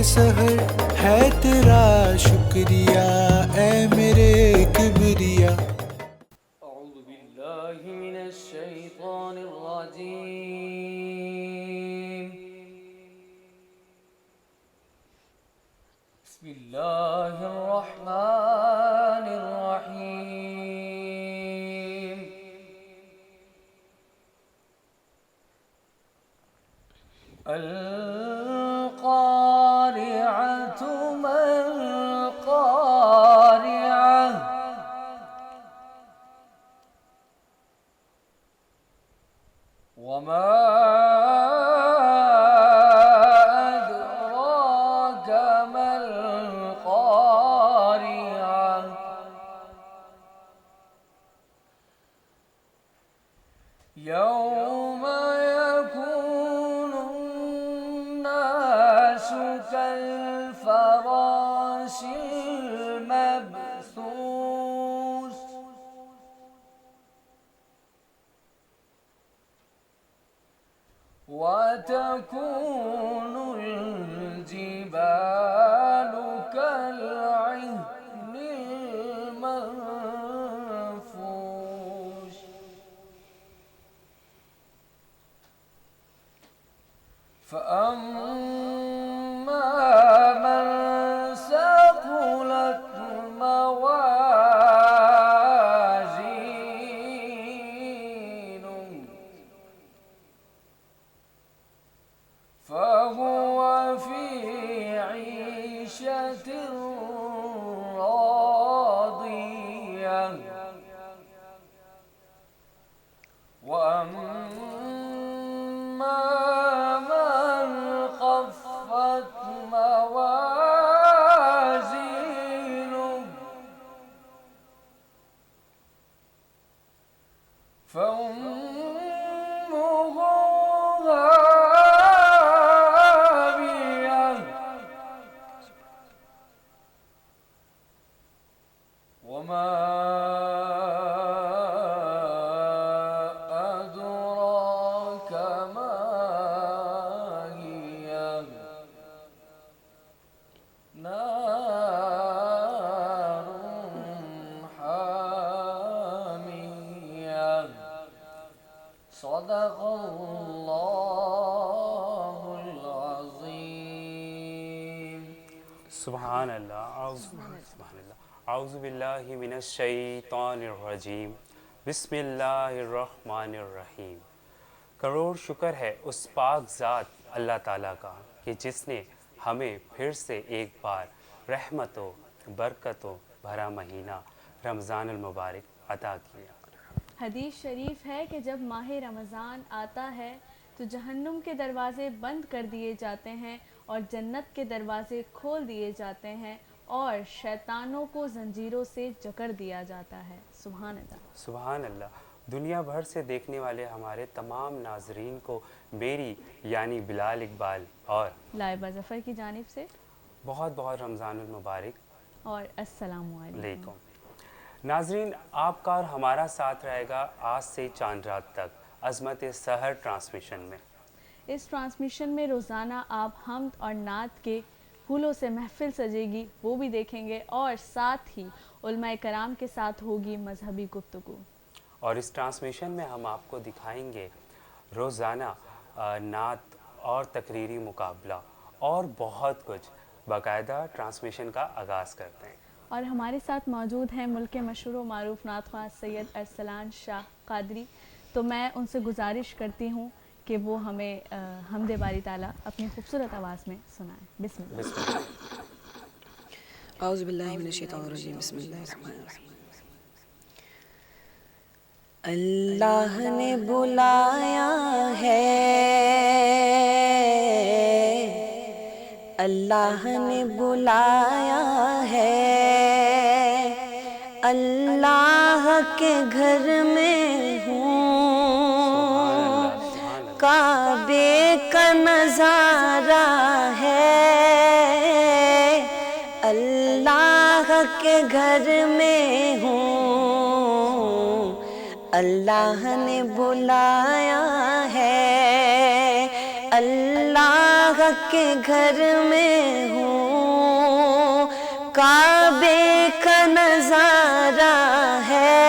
سحر ہے تیرا شکریہ اے میرے کبریا. اعوذ باللہ من الشیطان الرجیم. بسم اللہ الرحمن الرحیم. القارعة ما القارعة وما أدراك ما القارعة يوم يكون الناس كالفراش المبثوث وتكون الجبال كالعهن المنفوش فأما من ثقلت موازينه فهو في عيشة راضية وأما من خفت موازينه فأمه هاوية وما أدراك ما هي نار حامية. صدق اللہ العظیم. سبحان اللہ. اعوذ باللہ من الشیطان الرجیم. بسم اللہ الرحمن الرحیم. کروڑ شکر ہے اس پاک ذات اللہ تعالیٰ کا کہ جس نے ہمیں پھر سے ایک بار رحمت و برکت و بھرا مہینہ رمضان المبارک عطا کیا. حدیث شریف ہے کہ جب ماہ رمضان آتا ہے تو جہنم کے دروازے بند کر دیے جاتے ہیں اور جنت کے دروازے کھول دیے جاتے ہیں اور شیطانوں کو زنجیروں سے جکڑ دیا جاتا ہے. سبحان اللہ. سبحان اللہ. دنیا بھر سے دیکھنے والے ہمارے تمام ناظرین کو میری یعنی بلال اقبال اور لائبہ ظفر کی جانب سے بہت بہت رمضان المبارک اور السلام علیکم. ناظرین، آپ کا اور ہمارا ساتھ رہے گا آج سے چاند رات تک عظمت سحر ٹرانسمیشن میں. اس ٹرانسمیشن میں روزانہ آپ حمد اور نعت کے پھولوں سے محفل سجے گی، وہ بھی دیکھیں گے، اور ساتھ ہی علماء کرام کے ساتھ ہوگی مذہبی گفتگو. اور اس ٹرانسمیشن میں ہم آپ کو دکھائیں گے روزانہ نعت اور تقریری مقابلہ اور بہت کچھ. باقاعدہ ٹرانسمیشن کا آغاز کرتے ہیں. اور ہمارے ساتھ موجود ہیں ملک کے مشہور و معروف نعت خواں سید ارسلان شاہ قادری. تو میں ان سے گزارش کرتی ہوں کہ وہ ہمیں حمد باری تعالیٰ اپنی خوبصورت آواز میں سنائیں. بسم اللہ. اعوذ باللہ من الشیطان الرجیم. بسم اللہ الرحمن الرحیم. اللہ نے بلایا ہے، اللہ نے بلایا ہے، اللہ کے گھر میں ہوں، کعبے کا نظارہ ہے، اللہ کے گھر میں ہوں، اللہ نے بلایا ہے، اللہ کے گھر میں ہوں کعبے کا نظارہ ہے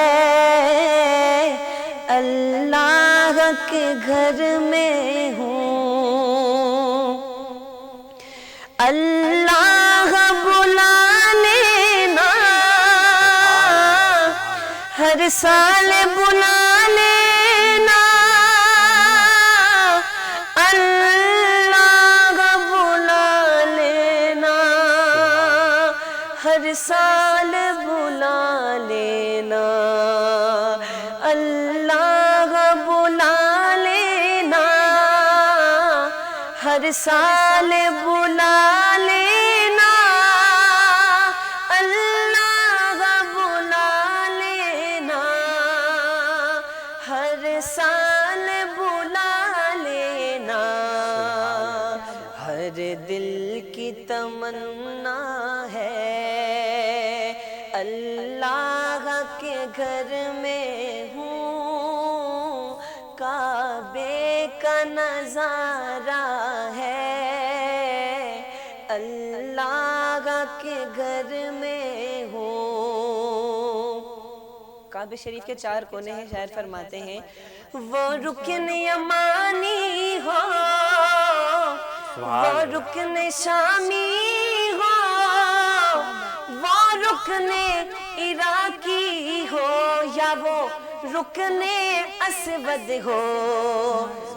اللہ کے گھر میں ہوں اللہ بلا لینا ہر سال بلا لینا اللہ بلا لینا ہر سال بلا لینا اللہ بلا لینا ہر سال بلا لینا اللہ بلا لینا ہر سال بلا لینا ہر دل کی تمنا ہے اللہ کے گھر میں ہوں کعبے کا نظارہ ہے اللہ کے گھر میں ہوں کعبہ شریف کے 4 کونے ہیں شاعر فرماتے ہیں وہ رکن یمانی ہو وہ رکن شامی ہو وہ رکن عراقی ہو یا وہ رکن اسود ہو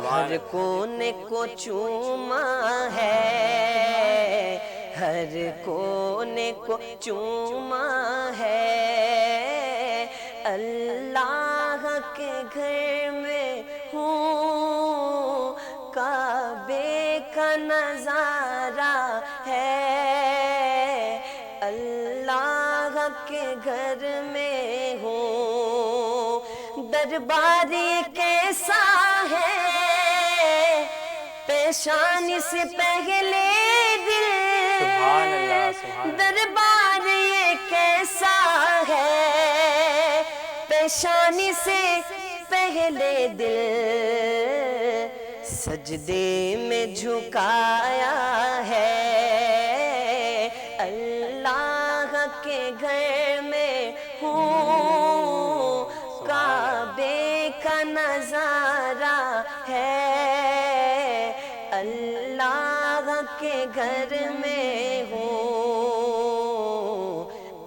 ہر کونے کو چوما ہے ہر کونے کو چوما ہے اللہ کے گھر میں ہوں کعبے کا نظارہ ہے اللہ کے گھر میں ہوں دربار کیسا ہے پیشانی سے پہلے دل سبحان اللہ سبحان اللہ دربار یہ کیسا ہے پیشانی سے پہلے دل سجدے میں جھکایا ہے اللہ کے گھر میں ہوں کعبے کا نظارہ ہے اللہ کے گھر میں ہوں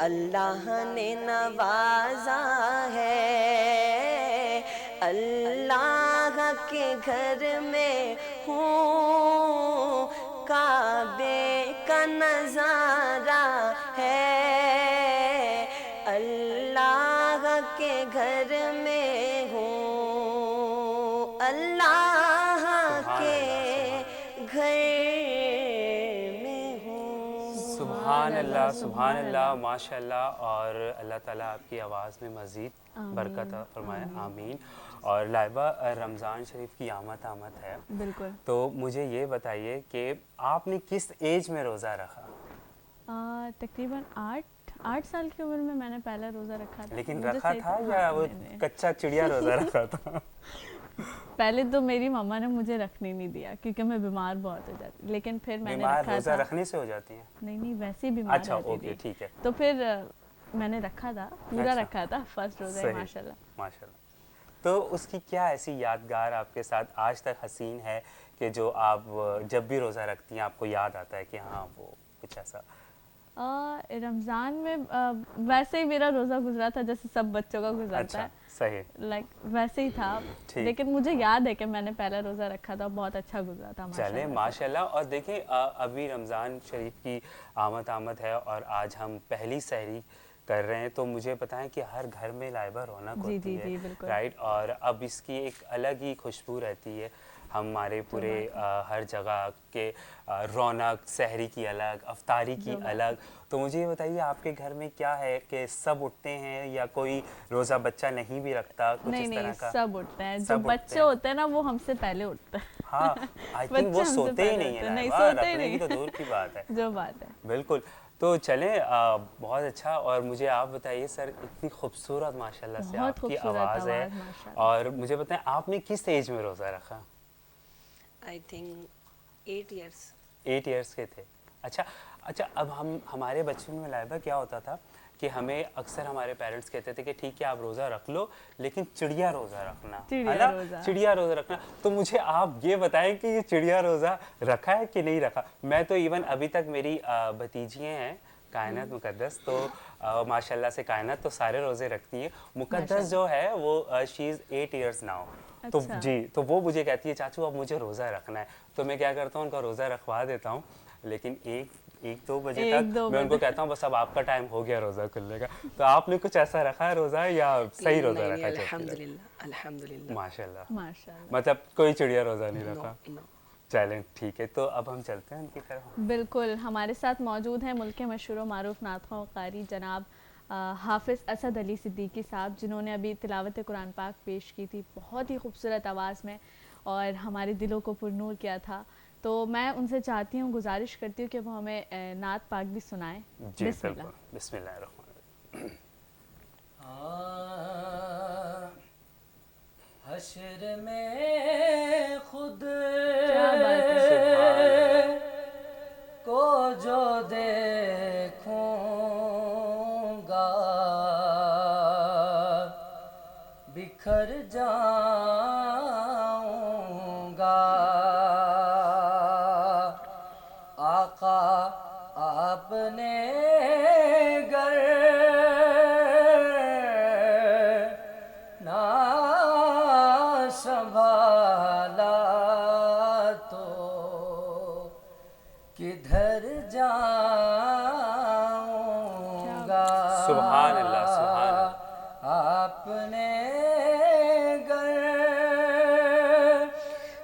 اللہ نے نوازا ہے اللہ کے گھر میں ہوں کعبے کا نظارہ ہے اللہ کے گھر میں ہوں اللہ کے گھر میں ہوں سبحان اللہ سبحان اللہ ماشاء اللہ اور اللہ تعالیٰ آپ کی آواز میں مزید برکت فرمائے آمین اور لائبہ رمضان شریف کی آمد ہے بالکل تو مجھے یہ بتائیے کہ آپ نے کس ایج میں روزہ رکھا تقریباً 8 سال کی عمر میں نے پہلا روزہ رکھا تھا لیکن رکھا تھا یا وہ کچا چڑیا روزہ رکھا تھا پہلے تو میری ماما نے مجھے رکھنے نہیں دیا کیونکہ میں بیمار بہت ہو جاتی لیکن پھر میں نے رکھا تھا روزہ رکھنے سے ہو جاتی ہیں نہیں ویسے ہی بیمار اچھا رہتی اوکے تھی ٹھیک ہے تو پھر میں نے رکھا تھا پورا رکھا تھا فرسٹ روزہ ہے ماشاءاللہ تو اس کی کیا ایسی یادگار آپ کے ساتھ آج تک حسین ہے کہ جو آپ جب بھی روزہ رکھتی ہیں آپ کو یاد آتا ہے کہ ہاں وہ کچھ ایسا رمضان میں ویسے ہی میرا روزہ گزرا تھا جیسے سب بچوں کا گزرتا ہے صحیح لائک ویسے ہی تھا لیکن مجھے یاد ہے کہ میں نے پہلا روزہ رکھا تھا بہت اچھا گزرا تھا چلے ماشاءاللہ اور دیکھیں ابھی رمضان شریف کی آمد ہے اور آج ہم پہلی سحری کر رہے ہیں تو مجھے بتائیں کہ ہر گھر میں لائبہ رونق ہوتی ہے رائٹ اور اب اس کی ایک الگ ہی خوشبو رہتی ہے ہمارے پورے ہر جگہ کے رونق سحری کی الگ افطاری کی الگ تو مجھے یہ بتائیے آپ کے گھر میں کیا ہے کہ سب اٹھتے ہیں یا کوئی روزہ بچہ نہیں بھی رکھتا کچھ اس طرح کا سب اٹھتے ہیں جو بچے ہوتے ہیں نا وہ ہم سے پہلے اٹھتے ہیں ہاں آئی تھنک وہ سوتے ہی نہیں ہیں رکھنے کی تو دور کی بات ہے جو بات ہے بالکل تو چلیں بہت اچھا اور مجھے آپ بتائیے سر اتنی خوبصورت ماشاءاللہ سے آپ کی آواز ہے اور مجھے بتائیں آپ نے کس ایج میں روزہ رکھا I think 8 years 8 ایئرس کے تھے. اچھا اچھا اب ہمارے بچپن میں لائبہ کیا ہوتا تھا کہ ہمیں اکثر ہمارے پیرنٹس کہتے تھے کہ ٹھیک ہے آپ روزہ رکھ لو لیکن چڑیا روزہ رکھنا, ہے نا, چڑیا روزہ رکھنا. تو مجھے آپ یہ بتائیں کہ یہ چڑیا روزہ رکھا ہے کہ نہیں رکھا. میں تو ایون ابھی تک میری بھتیجیاں ہیں کائنات مقدس, تو ماشاء اللہ سے کائنات تو سارے روزے رکھتی ہیں. مقدس جو ہے وہ شی از 8 ایئرس ناؤ. تو جی تو وہ مجھے کہتی ہے چاچو اب مجھے روزہ رکھنا ہے. تو میں کیا کرتا ہوں ان کا روزہ رکھوا دیتا ہوں, لیکن 1-2 بجے تک میں ان کو کہتا ہوں بس اب آپ کا ٹائم ہو گیا روزہ کھلنے کا. تو آپ نے کچھ ایسا رکھا ہے روزہ یا صحیح روزہ رکھا ہے؟ الحمدللہ ماشاء اللہ, ماشاءاللہ. مطلب کوئی چڑیا روزہ نہیں رکھا. چلیں ٹھیک ہے, تو اب ہم چلتے ہیں ان کی طرف. بالکل, ہمارے ساتھ موجود ہیں ملک کے مشہور و معروف نعت خواں قاری جناب حافظ اسد علی صدیقی صاحب, جنہوں نے ابھی تلاوت قرآن پاک پیش کی تھی بہت ہی خوبصورت آواز میں اور ہمارے دلوں کو پرنور کیا تھا. تو میں ان سے چاہتی ہوں, گزارش کرتی ہوں کہ وہ ہمیں نعت پاک بھی سنائیں. جی بالکل, بسم اللہ الرحمن الرحیم. حشر میں خود کو جو دیکھوں گا بکھر جاؤں گا. آقا آپ نے گر نہ سنبھالا تو کدھر جاؤں گا. سبحان اللہ, سبحان اللہ. آپ نے گر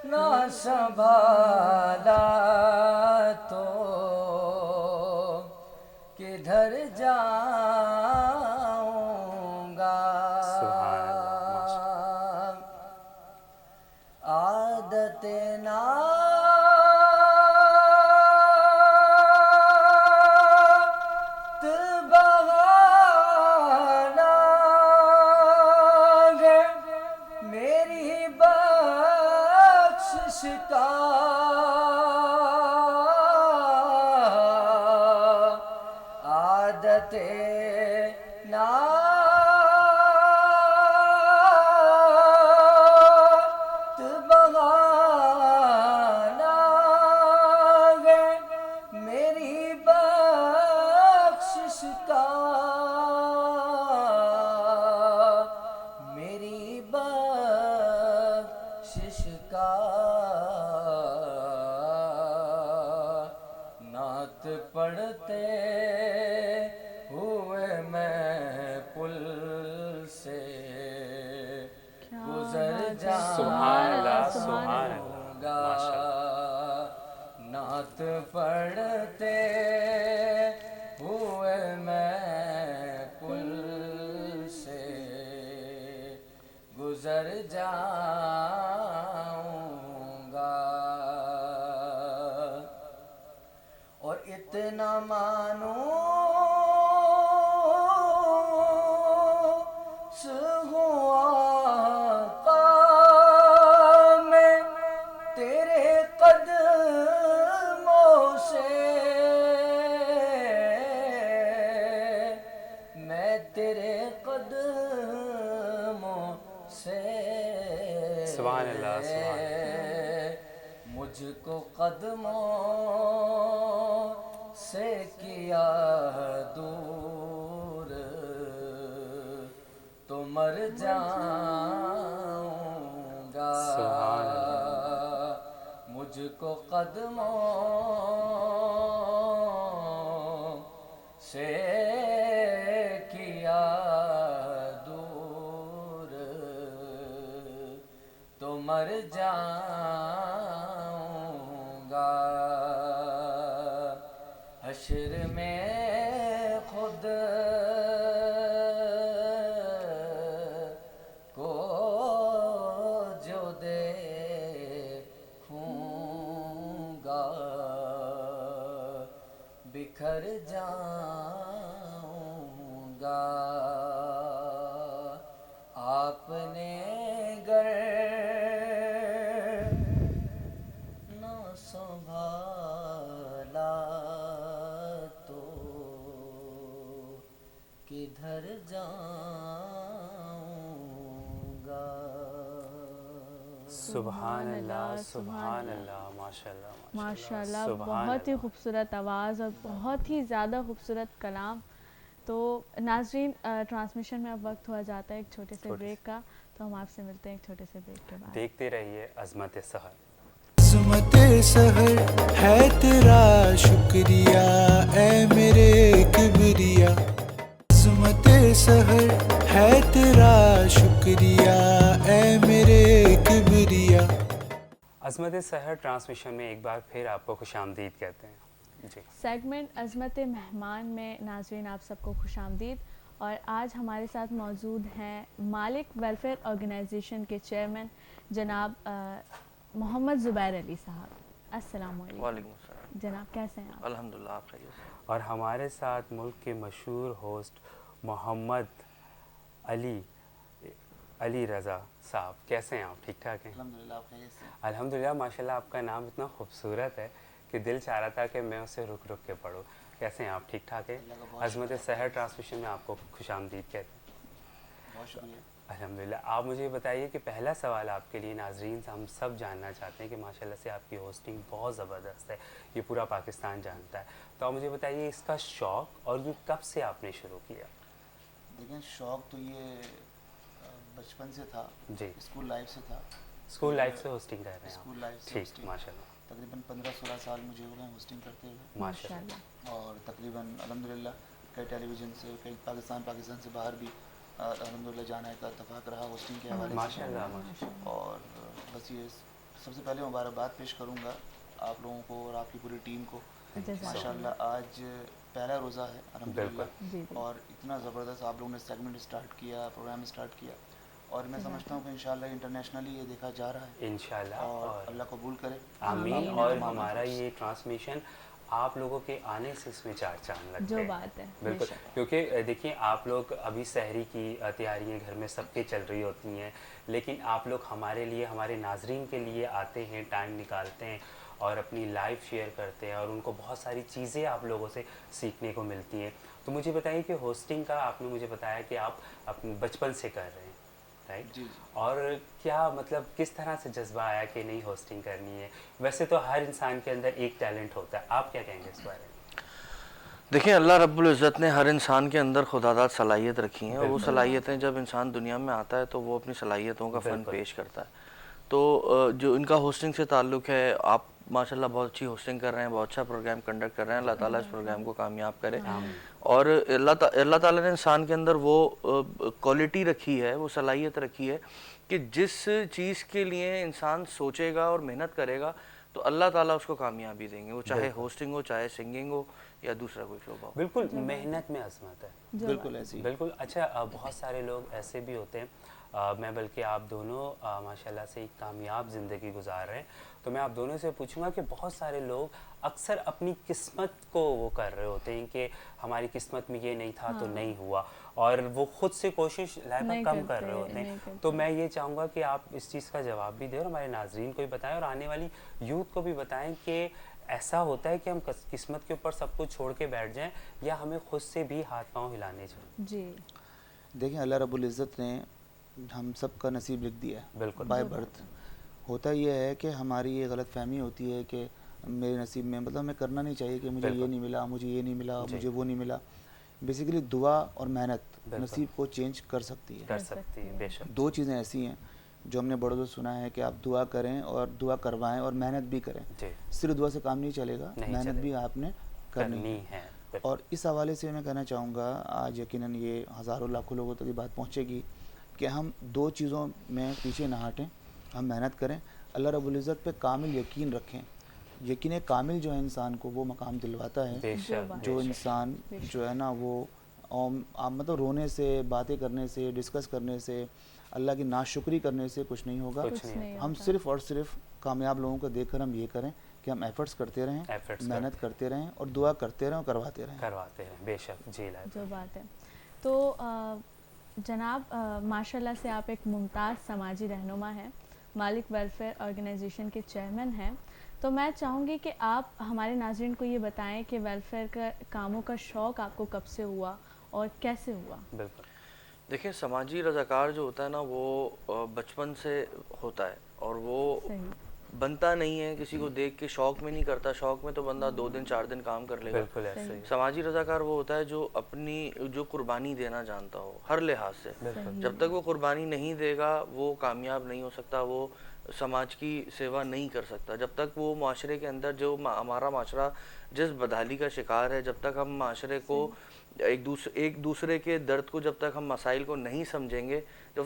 نہ سنبھالا تو کدھر جاؤں گا. سبحان اللہ, ماشاء اللہ. عادت بہانا ہے میری بخشش کا. عادت بہانا ہے میری بخشش کا. میری بخشش کا. نعت پڑھتے ہوئے میں پل سے گزر سبحان اللہ, سبحان جاؤں اللہ, گا. ماشاء اللہ. نعت پڑھتے ہوئے میں پل سے گزر جاؤں گا. اور اتنا مانوس ہوں آقا میں تیرے قدموں سے. میں تیرے قدموں سے سبحان اللہ, سبحان اللہ. مجھ کو قدموں سے کیا دور تو مر جاؤں گا. سبحان اللہ. مجھ کو قدموں سے کیا دور تو مر جاؤں گا. حشر میں خود کو جو دیکھوں گا بکھر جاؤں گا. آپ نے گر نہ سنبھالا جاؤں گا. سبحان اللہ سبحان اللہ ماشاء اللہ ماشاء اللہ، بہت ہی خوبصورت آواز اور بہت ہی زیادہ خوبصورت کلام. تو ناظرین، ٹرانسمیشن میں اب وقت ہوا جاتا ہے ایک چھوٹے سے بریک کا، تو ہم آپ سے ملتے ہیں ایک چھوٹے سے بریک کے بعد. دیکھتے رہیے عظمت سحر. عظمت سحر ہے تیرا شکریہ اے میرے کبریا. عظمت سحر ہے تیرا شکریہ اے میرے کبریا. عظمت سحر ٹرانسمیشن میں ایک بار پھر آپ کو خوش آمدید کہتے ہیں. جی، سیگمنٹ عظمت مہمان میں ناظرین آپ سب کو خوش آمدید. اور آج ہمارے ساتھ موجود ہیں مالک ویلفیئر آرگنائزیشن کے چیئرمین جناب محمد زبیر علی صاحب. السلام علیکم. وعلیکم السلام. جناب کیسے ہیں آپ؟ الحمدللہ آپ خیریت سے. اور ہمارے ساتھ ملک کے مشہور ہوسٹ محمد علی رضا صاحب. کیسے ہیں آپ؟ ٹھیک ٹھاک ہیں؟ الحمدللہ آپ خیریت سے. الحمدللہ ماشاءاللہ. آپ کا نام اتنا خوبصورت ہے کہ دل چاہ رہا تھا کہ میں اسے رک کے پڑھوں. کیسے ہیں آپ؟ ٹھیک ٹھاک ہیں؟ عظمت سحر ٹرانسمیشن میں آپ کو خوش آمدید کہتے ہیں. بہت شکریہ. الحمدللہ. آپ مجھے بتائیے کہ پہلا سوال آپ کے لیے ناظرین سے ہم سب جاننا چاہتے ہیں کہ ماشاءاللہ سے آپ کی ہوسٹنگ بہت زبردست ہے، یہ پورا پاکستان جانتا ہے. تو آپ مجھے بتائیے اس کا شوق اور یہ کب سے آپ نے شروع کیا؟ دیکھیں، شوق تو یہ بچپن سے تھا. جی، اسکول لائف سے تھا. اسکول لائف سے ہوسٹنگ کر رہے ہیں اسکول آپ؟ لائف سے ٹھیک، hosting. ماشاءاللہ. تقریباً 15-16 سال مجھے ہو گئے ہوسٹنگ کرتے ہوئے. ماشاءاللہ. اور تقریباً الحمدللہ کئی ٹیلی ویژن سے، کئی پاکستان سے باہر بھی الحمدللہ جانے کا اتفاق رہا ہوسٹنگ کے حوالے سے. ماشاءاللہ ماشاءاللہ. اور بس یہ سب سے پہلے مبارکباد پیش کروں گا آپ لوگوں کو اور آپ کی پوری ٹیم کو. ماشاءاللہ آج پہلا روزہ ہے الحمدللہ، اور اتنا زبردست آپ لوگوں نے سیگمنٹ اسٹارٹ کیا، پروگرام اسٹارٹ کیا، اور میں سمجھتا ہوں کہ انشاءاللہ انٹرنیشنلی یہ دیکھا جا رہا ہے انشاءاللہ. اور اللہ قبول کرے. آمین. اور ہمارا یہ ٹرانسمیشن آپ لوگوں کے آنے سے اس میں چار چاند لگتے جو ہیں. بات ہے بالکل، کیونکہ دیکھیے آپ لوگ ابھی سحری کی تیاریاں گھر میں سب کے چل رہی ہوتی ہیں، لیکن آپ لوگ ہمارے لیے، ہمارے ناظرین کے لیے آتے ہیں، ٹائم نکالتے ہیں اور اپنی لائف شیئر کرتے ہیں، اور ان کو بہت ساری چیزیں آپ لوگوں سے سیکھنے کو ملتی ہیں. تو مجھے بتائیے کہ ہوسٹنگ کا آپ نے مجھے بتایا کہ آپ اپنے بچپن سے کر رہے ہیں، رائٹ؟ جی. اور کیا مطلب کس طرح سے جذبہ آیا کہ نہیں ہوسٹنگ کرنی ہے؟ ویسے تو ہر انسان کے اندر ایک ٹیلنٹ ہوتا ہے، آپ کیا کہیں گے اس بارے میں؟ دیکھیں، اللہ رب العزت نے ہر انسان کے اندر خداداد صلاحیت رکھی ہیں، اور وہ صلاحیتیں جب انسان دنیا میں آتا ہے تو وہ اپنی صلاحیتوں کا فن پیش کرتا ہے. تو جو ان کا ہوسٹنگ سے تعلق ہے، آپ ماشاءاللہ بہت اچھی ہوسٹنگ کر رہے ہیں، بہت اچھا پروگرام کنڈکٹ کر رہے ہیں. اللہ تعالیٰ اس پروگرام کو کامیاب کرے. اور اللہ تعالیٰ نے انسان کے اندر وہ کوالٹی رکھی ہے، وہ صلاحیت رکھی ہے کہ جس چیز کے لیے انسان سوچے گا اور محنت کرے گا تو اللہ تعالیٰ اس کو کامیابی دیں گے، وہ چاہے ہوسٹنگ ہو، چاہے سنگنگ ہو، یا دوسرا کوئی شعبہ ہو. بالکل، محنت میں عظمت ہے. بالکل ایسی. بالکل. اچھا، بہت سارے لوگ ایسے بھی ہوتے ہیں، میں بلکہ آپ دونوں ماشاءاللہ سے ایک کامیاب زندگی گزار رہے ہیں، تو میں آپ دونوں سے پوچھوں گا کہ بہت سارے لوگ اکثر اپنی قسمت کو وہ کر رہے ہوتے ہیں کہ ہماری قسمت میں یہ نہیں تھا تو نہیں ہوا، اور وہ خود سے کوشش لائقہ کم کر رہے ہوتے ہیں. تو میں یہ چاہوں گا کہ آپ اس چیز کا جواب بھی دیں اور ہمارے ناظرین کو بھی بتائیں اور آنے والی یوتھ کو بھی بتائیں کہ ایسا ہوتا ہے کہ ہم قسمت کے اوپر سب کچھ چھوڑ کے بیٹھ جائیں یا ہمیں خود سے بھی ہاتھ پاؤں ہلانے چاہیے. جی، دیکھیں، اللہ رب العزت نے ہم سب کا نصیب لکھ دیا ہے بالکل بائی برتھ. ہوتا یہ ہے کہ ہماری یہ غلط فہمی ہوتی ہے کہ میرے نصیب میں، مطلب ہمیں کرنا نہیں چاہیے کہ مجھے یہ نہیں ملا، مجھے یہ نہیں ملا، مجھے وہ نہیں ملا. بیسیکلی دعا اور محنت نصیب کو چینج کر سکتی ہے. کر سکتی ہے، بے شک. دو چیزیں ایسی ہیں جو ہم نے بڑوں سے سنا ہے کہ آپ دعا کریں اور دعا کروائیں اور محنت بھی کریں. صرف دعا سے کام نہیں چلے گا، محنت بھی آپ نے کرنی ہے. اور اس حوالے سے میں کہنا چاہوں گا، آج یقیناً یہ ہزاروں لاکھوں لوگوں تک یہ بات پہنچے گی کہ ہم دو چیزوں میں پیچھے نہ ہٹیں، ہم محنت کریں، اللہ رب العزت پہ کامل یقین رکھیں. یقین کامل جو ہے انسان کو وہ مقام دلواتا ہے. جو انسان جو ہے نا وہ مطلب رونے سے، باتیں کرنے سے، ڈسکس کرنے سے، اللہ کی ناشکری کرنے سے کچھ نہیں ہوگا. ہم صرف اور صرف کامیاب لوگوں کو دیکھ کر ہم یہ کریں کہ ہم ایفرٹس کرتے رہیں، محنت کرتے رہیں اور دعا کرتے رہیں اور کرواتے رہیں. بے شک. جی جو بات ہے. تو جناب ماشاءاللہ سے آپ ایک ممتاز سماجی رہنما ہیں، مالک ویلفیئر آرگنائزیشن کے چیئرمین ہیں. تو میں چاہوں گی کہ آپ ہمارے ناظرین کو یہ بتائیں کہ ویلفیئر کا کاموں کا شوق آپ کو کب سے ہوا اور کیسے ہوا؟ بالکل دیکھیں سماجی رضاکار جو ہوتا ہے نا وہ بچپن سے ہوتا ہے اور وہ بنتا نہیں ہے کسی کو دیکھ کے، شوق میں نہیں کرتا. شوق میں تو بندہ 2 دن 4 دن کام کر لے گا. بالکل ایسے ہی. سماجی رضاکار وہ ہوتا ہے جو اپنی جو قربانی دینا جانتا ہو ہر لحاظ سے. جب تک وہ قربانی نہیں دے گا وہ کامیاب نہیں ہو سکتا، وہ سماج کی سیوا نہیں کر سکتا. جب تک وہ معاشرے کے اندر جو ہمارا معاشرہ جس بدحالی کا شکار ہے، جب تک ہم معاشرے کو ایک دوسرے کے درد کو، جب تک ہم مسائل کو نہیں سمجھیں گے، جب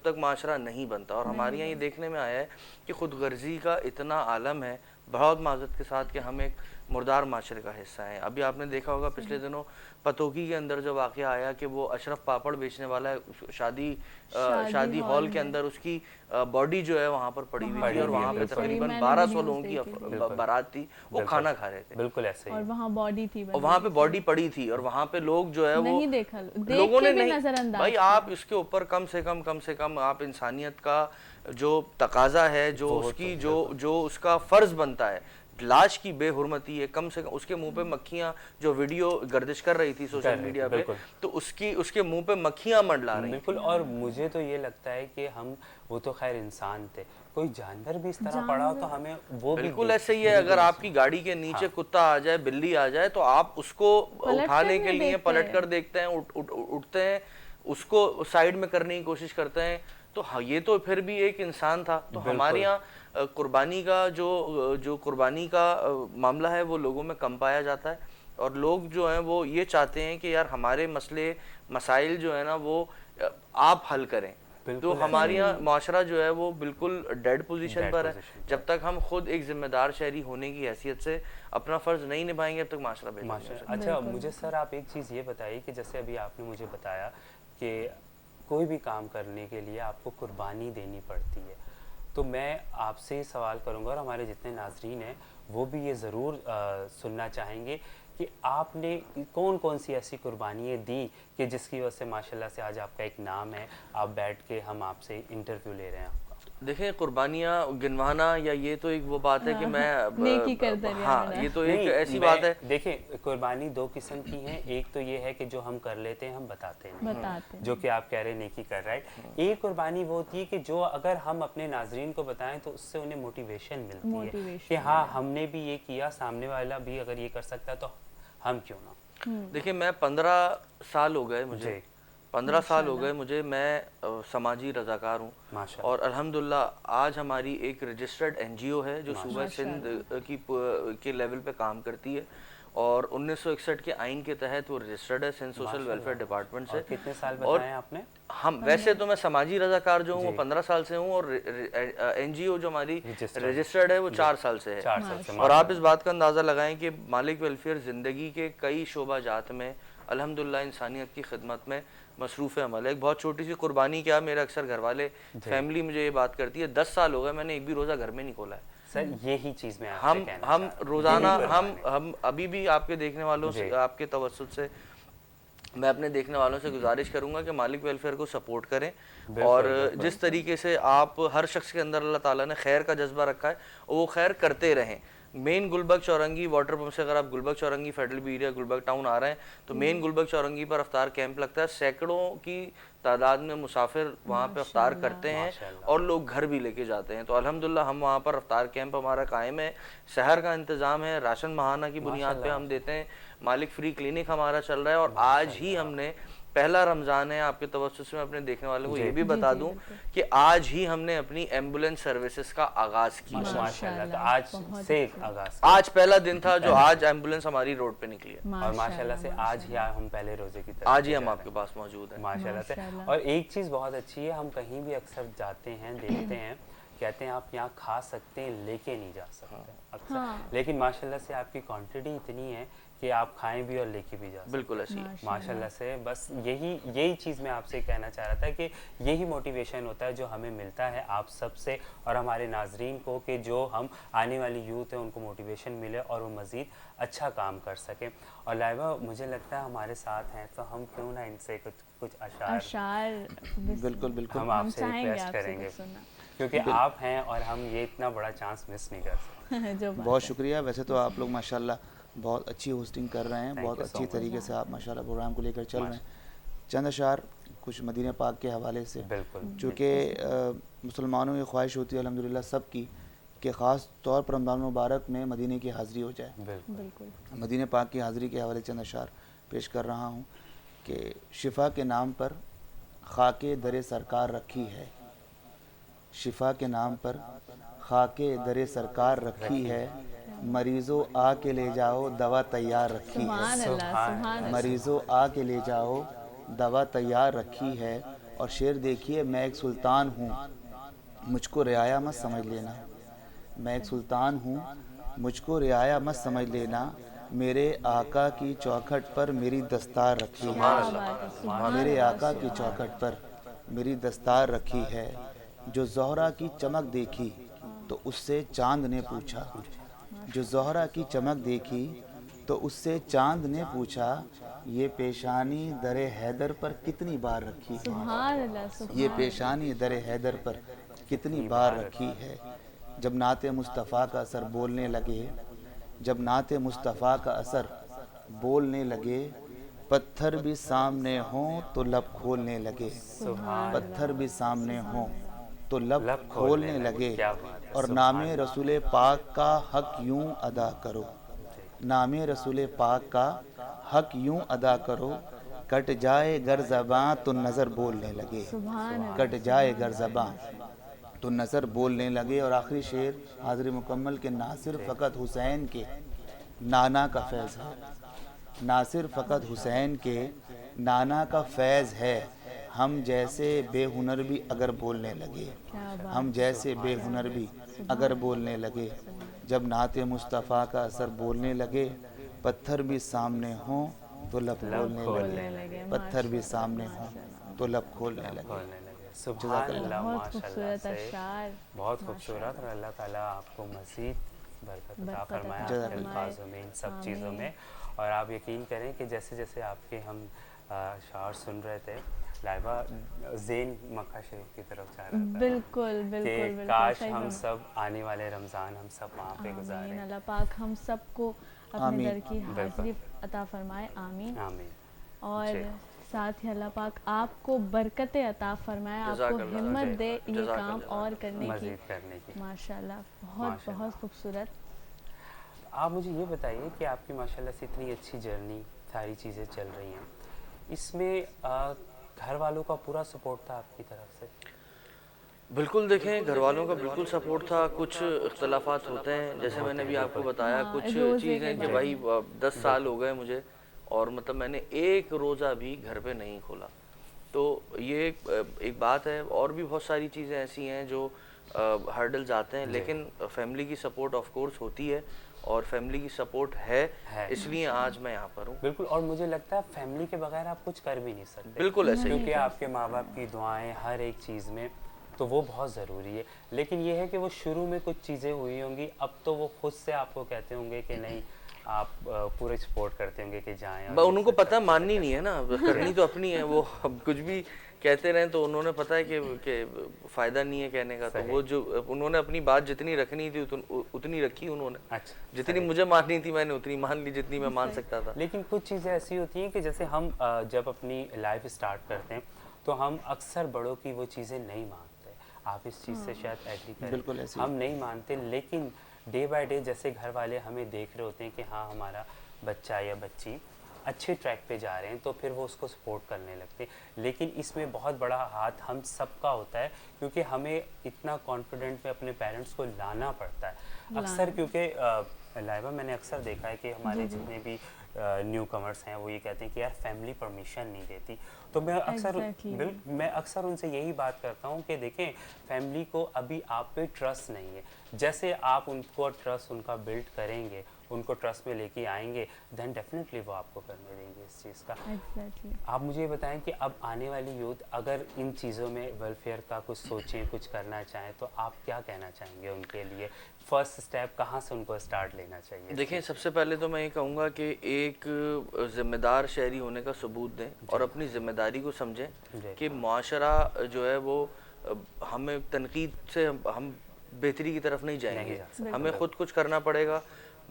تک معاشرہ نہیں بنتا. اور ہمارے یہاں یہ دیکھنے میں آیا ہے کہ خود غرضی کا اتنا عالم ہے، بہت معذرت کے ساتھ، کہ ہم ایک مردار معاشرے کا حصہ ہیں. ابھی آپ نے دیکھا ہوگا پچھلے دنوں پتوکی کے اندر جو واقعہ آیا کہ وہ اشرف پاپڑ بیچنے والا ہے، شادی ہال کے اندر اس کی باڈی جو ہے وہاں پر پڑی ہوئی تھی اور وہاں پہ تقریباً 1200 لوگوں کی بارات تھی، وہ کھانا کھا رہے تھے. بالکل ایسے ہی. اور وہاں باڈی تھی، اور وہاں پہ باڈی پڑی تھی اور وہاں پہ لوگ جو ہے وہ نہیں دیکھا، لوگوں نے نہیں. نظر انداز. بھائی آپ اس کے اوپر کم سے کم آپ انسانیت کا جو تقاضا ہے، جو اس کی جو اس کا فرض بنتا ہے، لاش کی بے حرمتی ہے، کم سے کم اس کے منہ پہ مکھیاں، جو ویڈیو گردش کر رہی تھی سوشل میڈیا پہ، تو اس کے منہ پہ مکھیاں منڈلا رہی ہیں. بالکل. اور مجھے تو یہ لگتا ہے کہ وہ تو خیر انسان تھے، کوئی جانور بھی اس طرح پڑا ہو تو ہمیں وہ بھی بالکل ایسے ہی ہے. اگر آپ کی گاڑی کے نیچے کتا آ جائے، بلی آ جائے، تو آپ اس کو اٹھانے کے لیے پلٹ کر دیکھتے ہیں، اٹھتے ہیں، اس کو سائیڈ میں کرنے کی کوشش کرتے ہیں. تو یہ تو پھر بھی ایک انسان تھا. تو ہمارے یہاں قربانی کا جو قربانی کا معاملہ ہے وہ لوگوں میں کم پایا جاتا ہے. اور لوگ جو ہیں وہ یہ چاہتے ہیں کہ یار ہمارے مسائل جو ہے نا وہ آپ حل کریں. تو ہمارے یہاں معاشرہ جو ہے وہ بالکل ڈیڈ پوزیشن پر ہے. جب تک ہم خود ایک ذمہ دار شہری ہونے کی حیثیت سے اپنا فرض نہیں نبھائیں گے، اب تک معاشرہ بہتر نہیں ہو سکتا. اچھا مجھے سر آپ ایک چیز یہ بتائیے کہ جیسے ابھی آپ نے مجھے بتایا کہ کوئی بھی کام کرنے کے لیے آپ کو قربانی دینی پڑتی ہے، تو میں آپ سے یہ سوال کروں گا اور ہمارے جتنے ناظرین ہیں وہ بھی یہ ضرور سننا چاہیں گے کہ آپ نے کون سی ایسی قربانیاں دی کہ جس کی وجہ سے ماشاءاللہ سے آج آپ کا ایک نام ہے، آپ بیٹھ کے ہم آپ سے انٹرویو لے رہے ہیں. آپ کا دیکھیں قربانیاں گنوانا یا یہ تو ایک وہ بات ہے کہ میں نیکی کرتا رہا. ہاں یہ تو ایک ایسی بات ہے. دیکھیں قربانی 2 قسم کی ہیں. ایک تو یہ ہے کہ جو ہم کر لیتے ہیں، ہم بتاتے ہیں، جو کہ آپ کہہ رہے ہیں نیکی کر رہا ہے. ایک قربانی وہ ہوتی ہے کہ جو اگر ہم اپنے ناظرین کو بتائیں تو اس سے انہیں موٹیویشن ملتی ہے کہ ہاں ہم نے بھی یہ کیا، سامنے والا بھی اگر یہ کر سکتا ہے تو ہم کیوں نہ. دیکھیں میں 15 سال ہو گئے مجھے 15 سال ہو گئے مجھے، میں سماجی رضاکار ہوں. اور الحمدللہ آج ہماری ایک رجسٹرڈ NGO ہے جو صوبہ سندھ کے لیول پہ کام کرتی ہے اور 1961 کے آئین کے تحت وہ رجسٹرڈ ہے سندھ سوشل ویلفیئر ڈپارٹمنٹ سے. کتنے سال بتائیں آپ نے؟ ہم ویسے تو میں سماجی رضاکار جو ہوں وہ 15 سال سے ہوں اور NGO جو ہماری رجسٹرڈ ہے وہ 4 سال سے ہے. اور آپ اس بات کا اندازہ لگائیں کہ مالک ویلفیئر زندگی کے کئی شعبہ جات میں الحمدللہ انسانیت کی خدمت میں مصروف عمل ہے. ایک بہت چھوٹی سی قربانی کیا، میرے اکثر گھر والے فیملی مجھے یہ بات کرتی ہے، 10 سال ہو گئے میں نے ایک بھی روزہ گھر میں نہیں کھولا ہے. سر یہی چیز میں ہم روزانہ ہم ابھی بھی آپ کے دیکھنے والوں سے، آپ کے توسط سے میں اپنے دیکھنے والوں سے گزارش کروں گا کہ مالک ویلفیئر کو سپورٹ کریں. اور جس طریقے سے آپ ہر شخص کے اندر اللہ تعالیٰ نے خیر کا جذبہ رکھا ہے وہ خیر کرتے رہیں. Main Gulberg Chowrangi water pump سے اگر آپ Gulberg Chowrangi federal B area Gulberg town آ رہے ہیں تو مین گلبرگ چورنگی پر افطار کیمپ لگتا ہے. سینکڑوں کی تعداد میں مسافر وہاں پہ افطار کرتے ہیں اور لوگ گھر بھی لے کے جاتے ہیں. تو الحمدللہ ہم وہاں پر افطار کیمپ ہمارا قائم ہے، سحر کا انتظام ہے، راشن ماہانہ کی بنیاد پہ ہم دیتے ہیں، مالک فری کلینک ہمارا چل رہا ہے. اور آج ہی ہم نے پہلا رمضان ہے، آپ کے توسط سے میں اپنے دیکھنے والوں کو یہ بھی بتا دوں کہ آج ہی ہم نے اپنی ایمبولینس سروسز کا آغاز کیا. ماشاءاللہ آج سے آغاز، آج پہلا دن تھا جو آج ایمبولینس ہماری روڈ پہ نکلی ہے. اور ماشاءاللہ سے آج ہی ہم پہلے روزے کی طرف آج ہی ہم آپ کے پاس موجود ہیں ماشاءاللہ سے. اور ایک چیز بہت اچھی ہے، ہم کہیں بھی اکثر جاتے ہیں دیکھتے ہیں، کہتے ہیں آپ یہاں کھا سکتے ہیں لے کے نہیں جا سکتے اکثر، لیکن ماشاءاللہ سے آپ کی کوانٹٹی اتنی ہے کہ آپ کھائیں بھی اور لے کے بھی جا سکتے. بالکل ایسی ماشاءاللہ سے. بس یہی چیز میں آپ سے کہنا چاہ رہا تھا کہ یہی موٹیویشن ہوتا ہے جو ہمیں ملتا ہے آپ سب سے اور ہمارے ناظرین کو، کہ جو ہم آنے والی یوتھ ہے ان کو موٹیویشن ملے اور وہ مزید اچھا کام کر سکیں. اور لائبہ مجھے لگتا ہے ہمارے ساتھ ہیں تو ہم کیوں نہ ان سے کچھ اشعار بالکل ہم آپ سے ریکویسٹ کریں گے کیونکہ آپ ہیں اور ہم یہ اتنا بڑا چانس مس نہیں کر سکتے. بہت شکریہ. ویسے تو آپ لوگ ماشاءاللہ بہت اچھی ہوسٹنگ کر رہے ہیں, بہت اچھی طریقے سے آپ ماشاءاللہ پروگرام کو لے کر چل رہے ہیں. چند اشعار کچھ مدینہ پاک کے حوالے سے, چونکہ مسلمانوں کی خواہش ہوتی ہے الحمدللہ سب کی کہ خاص طور پر رمضان مبارک میں مدینہ کی حاضری ہو جائے. مدینہ پاک کی حاضری کے حوالے چند اشعار پیش کر رہا ہوں کہ شفا کے نام پر خاک در سرکار رکھی ہے, شفا کے نام پر خاک در سرکار رکھی ہے, مریضوں آ کے لے جاؤ دوا تیار رکھی ہے, مریضوں آ کے لے جاؤ دوا تیار رکھی ہے. اور شعر دیکھیے, میں ایک سلطان ہوں مجھ کو رعایا مت سمجھ لینا, میں ایک سلطان ہوں مجھ کو رعایا مت سمجھ لینا, میرے آقا کی چوکھٹ پر میری دستار رکھی ہے, میرے آقا کی چوکھٹ پر میری دستار رکھی ہے. جو زہرا کی چمک دیکھی تو اس سے چاند نے پوچھا, جو زہرا کی چمک دیکھی تو اس سے چاند نے پوچھا, یہ پیشانی در حیدر پر کتنی بار رکھی ہے, یہ پیشانی در حیدر پر کتنی بار رکھی ہے. جب نعت مصطفیٰ کا اثر بولنے لگے, جب نعت مصطفیٰ کا اثر بولنے لگے, پتھر بھی سامنے ہوں تو لب کھولنے لگے, پتھر بھی سامنے ہوں تو لب کھولنے لگے. اور نام رسول پاک کا حق یوں ادا کرو, نام رسول پاک کا حق یوں ادا کرو, کٹ جائے گر زباں تو نظر بولنے لگے, کٹ جائے گر زباں تو نظر بولنے لگے. اور آخری شعر حاضر مکمل کے ناصر فقط حسین کے نانا کا فیض ہے, ناصر فقط حسین کے نانا کا فیض ہے. ہم جیسے بے ہنر بھی اگر بولنے لگے, ہم جیسے بے ہنر بھی اگر بولنے لگے, جب نعت مصطفیٰ کا اثر بولنے لگے, پتھر بھی سامنے ہوں تو لب کھولنے لگے, پتھر بھی سامنے ہوں تو لب کھولنے لگے. سبحان اللہ, ماشاءاللہ سے بہت خوبصورت, اور اللہ تعالیٰ آپ کو مزید برکت عطا فرمائے آپ کے الفاظوں میں, ان سب چیزوں میں. اور آپ یقین کریں کہ جیسے جیسے آپ کے ہم اشعار سن رہے تھے, لائبہ ذہن مکہ شریف کی طرف جا رہا تھا. بالکل بالکل, کہ کاش ہم سب آنے والے رمضان ہم سب وہاں پہ گزاریں. اللہ پاک ہم سب کو اپنے در کی حاضری عطا فرمائے, آمین آمین. اور ساتھ ہی اللہ پاک آپ کو برکت عطا فرمائے, آپ کو ہمت دے یہ کام اور کرنے کی. ماشاءاللہ, بہت بہت خوبصورت. آپ مجھے یہ بتائیے کہ آپ کی ماشاءاللہ سے اتنی اچھی جرنی, ساری چیزیں چل رہی ہیں, اس میں گھر والوں کا پورا سپورٹ تھا آپ کی طرف سے؟ بالکل, دیکھیں گھر والوں کا بالکل سپورٹ تھا. کچھ اختلافات ہوتے ہیں, جیسے میں نے بھی آپ کو بتایا, کچھ چیزیں کہ بھائی 10 سال ہو گئے مجھے, اور مطلب میں نے ایک روزہ بھی گھر پہ نہیں کھولا, تو یہ ایک بات ہے. اور بھی بہت ساری چیزیں ایسی ہیں جو ہرڈلز آتے ہیں, لیکن فیملی کی سپورٹ آف کورس ہوتی ہے, اور فیملی کی سپورٹ ہے, اس لیے آج میں یہاں پر ہوں. بالکل, اور مجھے لگتا ہے فیملی کے بغیر آپ کچھ کر بھی نہیں سکتے. بالکل ایسے ہی, کیونکہ آپ کے ماں باپ کی دعائیں ہر ایک چیز میں, تو وہ بہت ضروری ہے. لیکن یہ ہے کہ وہ شروع میں کچھ چیزیں ہوئی ہوں گی, اب تو وہ خود سے آپ کو کہتے ہوں گے کہ نہیں, آپ پورے سپورٹ کرتے ہوں گے کہ جائیں. ان کو پتہ ماننی نہیں ہے نا, کرنی تو اپنی ہے. وہ کچھ بھی کہتے رہیں تو انہوں نے پتہ ہے کہ فائدہ نہیں ہے کہنے کا, تو وہ جو انہوں نے اپنی بات جتنی رکھنی تھی اتنی رکھی انہوں نے, جتنی مجھے ماننی تھی میں نے اتنی مان لی جتنی میں مان سکتا تھا. لیکن کچھ چیزیں ایسی ہوتی ہیں کہ جیسے ہم جب اپنی لائف اسٹارٹ کرتے ہیں تو ہم اکثر بڑوں کی وہ چیزیں نہیں مانتے. آپ اس چیز سے شاید ایگری کریں. بالکل ایسے ہم نہیں مانتے, لیکن ڈے بائی ڈے جیسے گھر والے ہمیں دیکھ رہے ہوتے ہیں کہ ہاں ہمارا بچہ یا بچی اچھے ٹریک پہ جا رہے ہیں, تو پھر وہ اس کو سپورٹ کرنے لگتے ہیں. لیکن اس میں بہت بڑا ہاتھ ہم سب کا ہوتا ہے, کیونکہ ہمیں اتنا کانفیڈنٹ میں اپنے پیرنٹس کو لانا پڑتا ہے اکثر. کیونکہ لائبہ میں نے اکثر دیکھا ہے کہ ہمارے جتنے بھی نیو کمرس ہیں وہ یہ کہتے ہیں کہ یار فیملی پرمیشن نہیں دیتی. تو میں اکثر ان سے یہی بات کرتا ہوں کہ دیکھیں, فیملی کو ابھی آپ پہ ٹرسٹ نہیں ہے. جیسے آپ ان کو ٹرسٹ ان کا بلڈ کریں گے, ان کو ٹرسٹ میں لے کے آئیں گے, دین ڈیفینیٹلی وہ آپ کو کرنے دیں گے اس چیز کا. آپ مجھے یہ بتائیں کہ اب آنے والی یوتھ اگر ان چیزوں میں ویلفیئر کا کچھ سوچیں, کچھ کرنا چاہیں, تو آپ کیا کہنا چاہیں گے ان کے لیے؟ فرسٹ اسٹیپ کہاں سے ان کو اسٹارٹ لینا چاہیے؟ دیکھیں, سب سے پہلے تو میں یہ کہوں گا کہ ایک ذمہ دار شہری ہونے کا ثبوت دیں, اور اپنی ذمہ داری کو سمجھیں کہ معاشرہ جو ہے وہ ہمیں تنقید سے ہم بہتری کی طرف نہیں جائیں گے, ہمیں خود کچھ کرنا پڑے گا.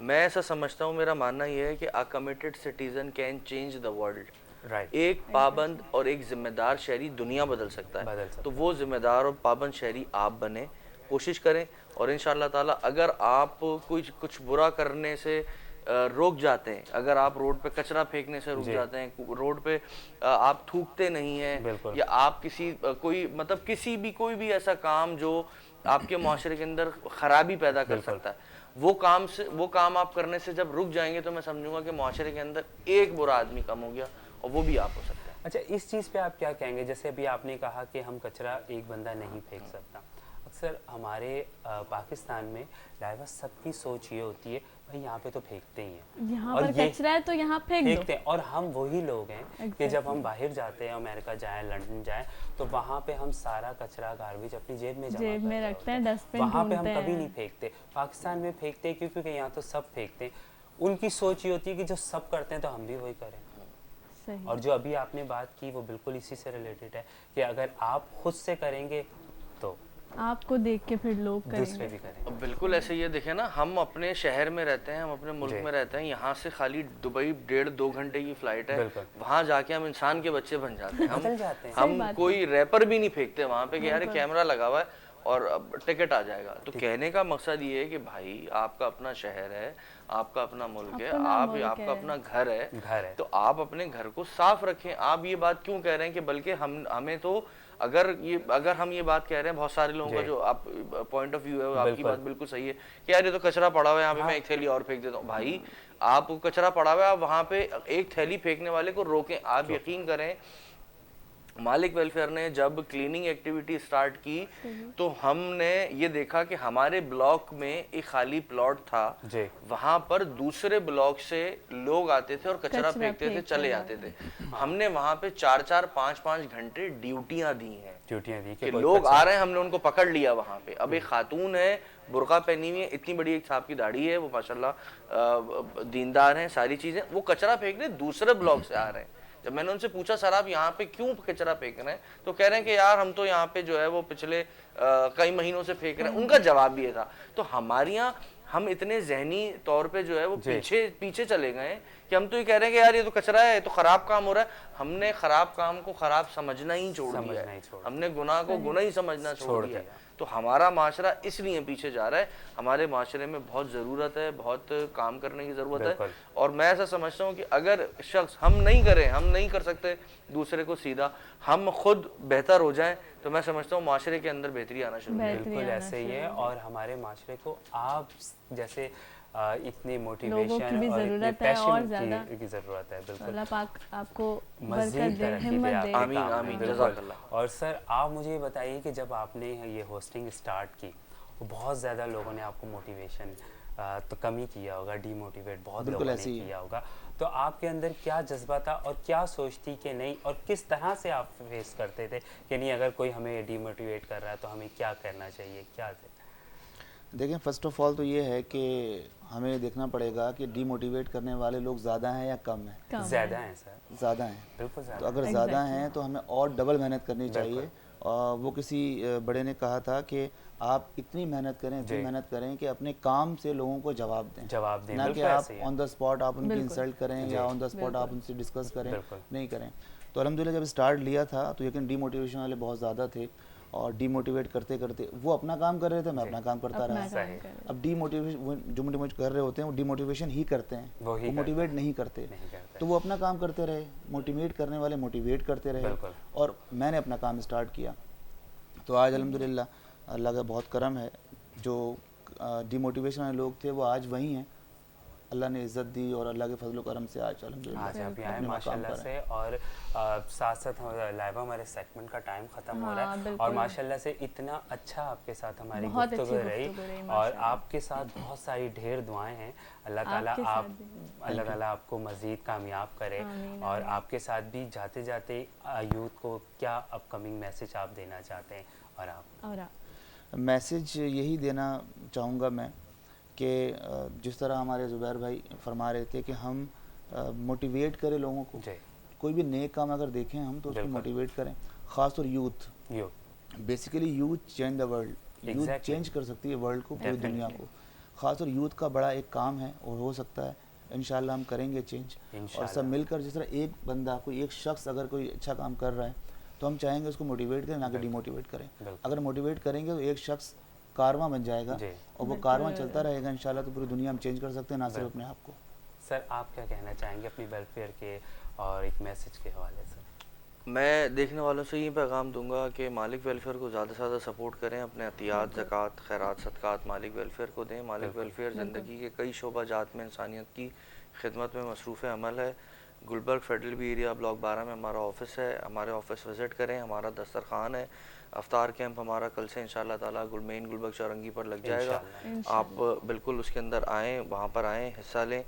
میں ایسا سمجھتا ہوں, میرا ماننا یہ ہے کہ a committed citizen can change the world. ایک پابند اور ایک ذمہ دار شہری دنیا بدل سکتا ہے. تو وہ ذمہ دار اور پابند شہری آپ بنیں, کوشش کریں, اور انشاءاللہ تعالیٰ اگر آپ کچھ برا کرنے سے روک جاتے ہیں, اگر آپ روڈ پہ کچرا پھینکنے سے روک جاتے ہیں, روڈ پہ آپ تھوکتے نہیں ہیں, یا آپ کوئی بھی ایسا کام جو آپ کے معاشرے کے اندر خرابی پیدا کر سکتا ہے, وہ کام آپ کرنے سے جب رک جائیں گے تو میں سمجھوں گا کہ معاشرے کے اندر ایک برا آدمی کم ہو گیا, اور وہ بھی آپ ہو سکتا ہے. اچھا, اس چیز پہ آپ کیا کہیں گے؟ جیسے ابھی آپ نے کہا کہ ہم کچرا ایک بندہ نہیں پھینک سکتا. اکثر ہمارے پاکستان میں لائبہ سب کی سوچ یہ ہوتی ہے بھائی یہاں پہ تو پھینکتے ہی ہیں, یہاں پر کچرا ہے تو یہاں پھینکتے ہیں. اور ہم وہی لوگ ہیں کہ جب ہم باہر جاتے ہیں, امریکہ جائیں, لنڈن جائیں, تو وہاں پہ ہم سارا کچرا گاربیج اپنی جیب میں جمع رکھتے ہیں, ڈسٹ بن وہاں پہ ہم کبھی نہیں پھینکتے. پاکستان میں پھینکتے ہیں کیونکہ یہاں تو سب پھینکتے ہیں. ان کی سوچ یہ ہوتی ہے کہ جو سب کرتے ہیں تو ہم بھی وہی کریں. اور جو ابھی آپ نے بات کی وہ بالکل اسی سے ریلیٹڈ ہے کہ اگر آپ خود سے کریں گے تو آپ کو دیکھ کے پھر لوگ دوسرے بھی کریں. بالکل ایسے یہ دیکھیں نا, ہم اپنے شہر میں رہتے ہیں, ہم اپنے ملک میں رہتے ہیں, یہاں سے خالی دبئی 1.5-2 گھنٹے کی فلائٹ ہے, وہاں جا کے ہم انسان کے بچے بن جاتے ہیں. ہم کوئی ریپر بھی نہیں پھینکتے وہاں پہ کہ یار کیمرہ لگا ہوا ہے اور ٹکٹ آ جائے گا. تو کہنے کا مقصد یہ ہے کہ بھائی آپ کا اپنا شہر ہے, آپ کا اپنا ملک ہے, آپ کا اپنا گھر ہے, تو آپ اپنے گھر کو صاف رکھیں. آپ یہ بات کیوں کہہ رہے ہیں کہ بلکہ ہمیں تو اگر ہم یہ بات کہہ رہے ہیں, بہت سارے لوگوں کا جو آپ پوائنٹ آف ویو ہے, آپ کی بات بالکل صحیح ہے کہ یار یہ تو کچرا پڑا ہوا ہے یہاں پہ, میں ایک تھیلی اور پھینک دیتا ہوں. بھائی آپ کو کچرا پڑا ہوا ہے, آپ وہاں پہ ایک تھیلی پھینکنے والے کو روکیں. آپ یقین کریں مالک ویلفیئر نے جب کلیننگ ایکٹیویٹی سٹارٹ کی تو ہم نے یہ دیکھا کہ ہمارے بلاک میں ایک خالی پلاٹ تھا, وہاں پر دوسرے بلاک سے لوگ آتے تھے اور کچرا پھینکتے تھے, چلے آتے تھے. ہم نے وہاں پہ 4-4 5-5 گھنٹے ڈیوٹیاں دی ہیں کہ لوگ آ رہے ہیں, ہم نے ان کو پکڑ لیا وہاں پہ. اب ایک خاتون ہے, برقع پہنی ہوئی ہے, اتنی بڑی ایک صاحب کی داڑھی ہے, وہ ماشاءاللہ دیندار ہیں, ساری چیزیں, وہ کچرا پھینکنے دوسرے بلاک سے آ رہے ہیں. جب میں نے ان سے پوچھا سر آپ یہاں پہ کیوں کچرا پھینک رہے ہیں, تو کہہ رہے ہیں کہ یار ہم تو یہاں پہ جو ہے وہ پچھلے کئی مہینوں سے پھینک رہے ہیں. ان کا جواب بھی یہ تھا. تو ہمارے یہاں ہم اتنے ذہنی طور پہ جو ہے وہ پیچھے چلے گئے ہیں کہ ہم تو یہ کہہ رہے ہیں کہ یار یہ تو کچرا ہے, تو خراب کام ہو رہا ہے. ہم نے خراب کام کو خراب سمجھنا ہی چھوڑ دیا ہے, ہم نے گناہ کو گناہ ہی سمجھنا چھوڑ دیا. تو ہمارا معاشرہ اس لیے پیچھے جا رہا ہے. ہمارے معاشرے میں بہت ضرورت ہے, بہت کام کرنے کی ضرورت ہے. اور میں ایسا سمجھتا ہوں کہ اگر شخص ہم نہیں کر سکتے دوسرے کو سیدھا, ہم خود بہتر ہو جائیں, تو میں سمجھتا ہوں معاشرے کے اندر بہتری آنا شروع ہو جائے. بالکل ایسے ہی ہے. اور ہمارے معاشرے کو آپ جیسے اتنی موٹیویشن اور اتنے پیشن کی ضرورت ہے. بالکل اللہ پاک آپ کو مزید ترقی دے. آمین آمین, جزاک اللہ. اور سر آپ مجھے یہ بتائیے کہ جب آپ نے یہ ہوسٹنگ اسٹارٹ کی, بہت زیادہ لوگوں نے آپ کو موٹیویشن تو کم ہی کیا ہوگا, ڈی موٹیویٹ بہت لوگوں نے کیا ہوگا, تو آپ کے اندر کیا جذبہ تھا اور کیا سوچ تھی کہ نہیں, اور کس طرح سے آپ فیس کرتے تھے کہ نہیں اگر کوئی ہمیں ڈی موٹیویٹ کر رہا ہے تو ہمیں کیا کرنا چاہیے, کیا تھے؟ دیکھیں فرسٹ آف آل تو یہ ہے کہ ہمیں دیکھنا پڑے گا کہ ڈی موٹیویٹ کرنے والے لوگ زیادہ ہیں یا کم ہیں. زیادہ ہیں سر, زیادہ ہیں. بالکل زیادہ. تو اگر زیادہ ہیں تو ہمیں اور ڈبل محنت کرنی چاہیے. وہ کسی بڑے نے کہا تھا کہ آپ اتنی محنت کریں کہ اپنے کام سے لوگوں کو جواب دیں, نہ کہ آپ آن دا اسپاٹ آپ ان کی انسلٹ کریں یا آن دا اسپاٹ آپ ان سے ڈسکس کریں, نہیں کریں. تو الحمدللہ جب اسٹارٹ لیا تھا تو یقین ڈی موٹیویشن والے بہت زیادہ تھے, اور ڈی موٹیویٹ کرتے کرتے وہ اپنا کام کر رہے تھے, میں اپنا کام کرتا رہا. اب ڈی موٹیویشن جو موٹیویٹ کر رہے ہوتے ہیں وہ ڈی موٹیویشن ہی کرتے ہیں, وہ موٹیویٹ نہیں کرتے. تو وہ اپنا کام کرتے رہے, موٹیویٹ کرنے والے موٹیویٹ کرتے رہے, اور میں نے اپنا کام اسٹارٹ کیا. تو آج الحمدللہ اللہ کا بہت کرم ہے, جو ڈی موٹیویشن والے لوگ تھے وہ آج وہی ہیں. اللہ نے عزت دی اور اللہ کے فضل و کرم سے آج الحمدللہ آج آپ یہاں ہیں ماشاءاللہ سے. اور ساتھ ساتھ لائبہ ہمارے سیگمنٹ کا ٹائم ختم ہو رہا ہے, اور ماشاءاللہ سے اتنا اچھا آپ کے ساتھ ہماری گفتگو رہی, اور آپ کے ساتھ بہت ساری ڈھیر دعائیں ہیں. اللہ تعالیٰ آپ کو مزید کامیاب کرے. اور آپ کے ساتھ بھی جاتے جاتے یوتھ کو کیا اپ کمنگ میسج آپ دینا چاہتے ہیں؟ اور آپ میسج یہی دینا چاہوں گا میں کہ جس طرح ہمارے زبیر بھائی فرما رہے تھے کہ ہم موٹیویٹ کریں لوگوں کو. کوئی بھی نیک کام اگر دیکھیں ہم تو اس کو موٹیویٹ کریں, خاص طور youth. Basically youth change the world, youth change کر سکتی ہے ورلڈ کو, پوری دنیا کو. خاص طور یوتھ کا بڑا ایک کام ہے اور ہو سکتا ہے انشاءاللہ ہم کریں گے چینج. اور سب مل کر جس طرح ایک بندہ کوئی ایک شخص اگر کوئی اچھا کام کر رہا ہے تو ہم چاہیں گے اس کو موٹیویٹ کریں نہ کہ ڈی موٹیویٹ کریں. اگر موٹیویٹ کریں گے تو ایک شخص کارواں بن جائے گا اور وہ کارواں چلتا رہے گا انشاءاللہ تو پوری دنیا ہم چینج کر سکتے ہیں نہ صرف اپنے آپ کو. سر آپ کیا کہنا چاہیں گے اپنی ویلفیئر کے اور ایک میسج کے حوالے سے؟ میں دیکھنے والوں سے یہ پیغام دوں گا کہ مالک ویلفیئر کو زیادہ سے زیادہ سپورٹ کریں. اپنے عطیات، زکوٰۃ، خیرات، صدقات مالک ویلفیئر کو دیں. مالک ویلفیئر زندگی کے کئی شعبہ جات میں انسانیت کی خدمت میں مصروف عمل ہے. Gulberg federal B area block 12 میں ہمارا آفس ہے. ہمارے آفس وزٹ کریں. hمارا دسترخوان ہے. افطار کیمپ ہمارا کل سے انشاءاللہ تعالیٰ مین گلبرگ چورنگی پر لگ جائے گا. آپ بالکل اس کے اندر آئیں، وہاں پر آئیں، حصہ لیں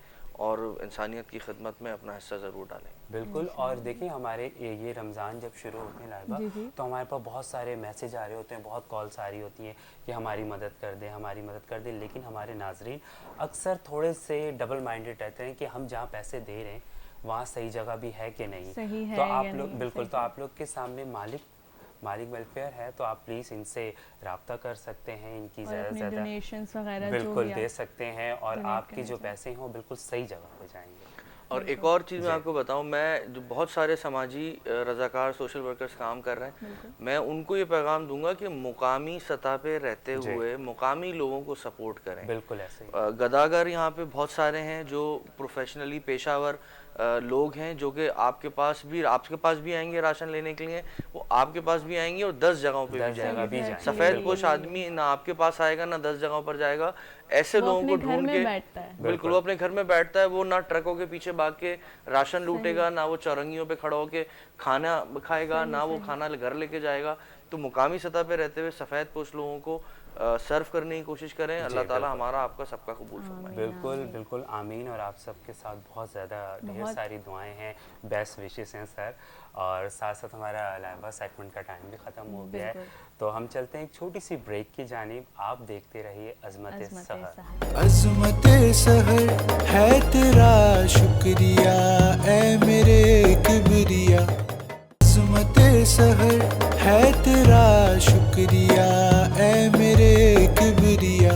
اور انسانیت کی خدمت میں اپنا حصہ ضرور ڈالیں. بالکل. اور دیکھیں ہمارے یہ رمضان جب شروع ہونے لائبہ تو ہمارے پاس بہت سارے میسیج آ رہے ہوتے ہیں، بہت کالس آ رہی ہوتی ہیں کہ ہماری مدد کر دیں، ہماری مدد کر دیں. لیکن ہمارے ناظرین اکثر تھوڑے سے ڈبل مائنڈڈ رہتے ہیں کہ ہم جہاں پیسے دے رہے ہیں وہاں صحیح جگہ بھی ہے کہ نہیں. تو آپ لوگ بالکل، تو آپ لوگ کے سامنے مالک ویلفیئر ہے تو آپ پلیز ان سے رابطہ کر سکتے ہیں، ان کی زیادہ سے زیادہ ڈونیشنز وغیرہ بالکل دے سکتے ہیں اور آپ کے جو پیسے ہوں بالکل صحیح جگہ پہ جائیں گے. اور ایک اور چیز میں آپ کو بتاؤں، میں جو بہت سارے سماجی رضاکار سوشل ورکرز کام کر رہے ہیں، میں ان کو یہ پیغام دوں گا کہ مقامی سطح پہ رہتے ہوئے مقامی لوگوں کو سپورٹ کریں. بالکل ایسے گداگر یہاں پہ بہت سارے ہیں جو پروفیشنلی پیشہ ور لوگ ہیں جو کہ آپ کے پاس بھی آئیں گے راشن لینے کے لیے، وہ آپ کے پاس بھی آئیں گے اور 10 جگہوں پہ بھی جائیں گے. سفید پوش آدمی نہ آپ کے پاس آئے گا نہ 10 جگہوں پر جائے گا. ایسے لوگوں کو ڈھونڈ کے بالکل وہ اپنے گھر میں بیٹھتا ہے، وہ نہ ٹرکوں کے پیچھے بھاگ کے راشن لوٹے گا، نہ وہ چورنگیوں پہ کھڑا ہو کے کھانا کھائے گا، نہ وہ کھانا گھر لے کے جائے گا. تو مقامی سطح پہ رہتے ہوئے سفید پوش لوگوں کو سرو کرنے کی کوشش کریں. اللہ تعالیٰ ہمارا آپ کا سب کا قبول فرمائے. بالکل بالکل آمین. اور آپ سب کے ساتھ بہت زیادہ ڈھیر ساری دعائیں ہیں، بیسٹ وشز ہیں سر. اور ساتھ ساتھ ہمارا لائبہ سیگمنٹ کا ٹائم بھی ختم ہو گیا ہے تو ہم چلتے ہیں ایک چھوٹی سی بریک کی جانب. آپ دیکھتے رہیے عظمت سحر. عظمت سحر ہے تیرا شکریہ اے میرے کبریا. عظمت سحر ہے تیرا شکریہ اے میرے کبریا.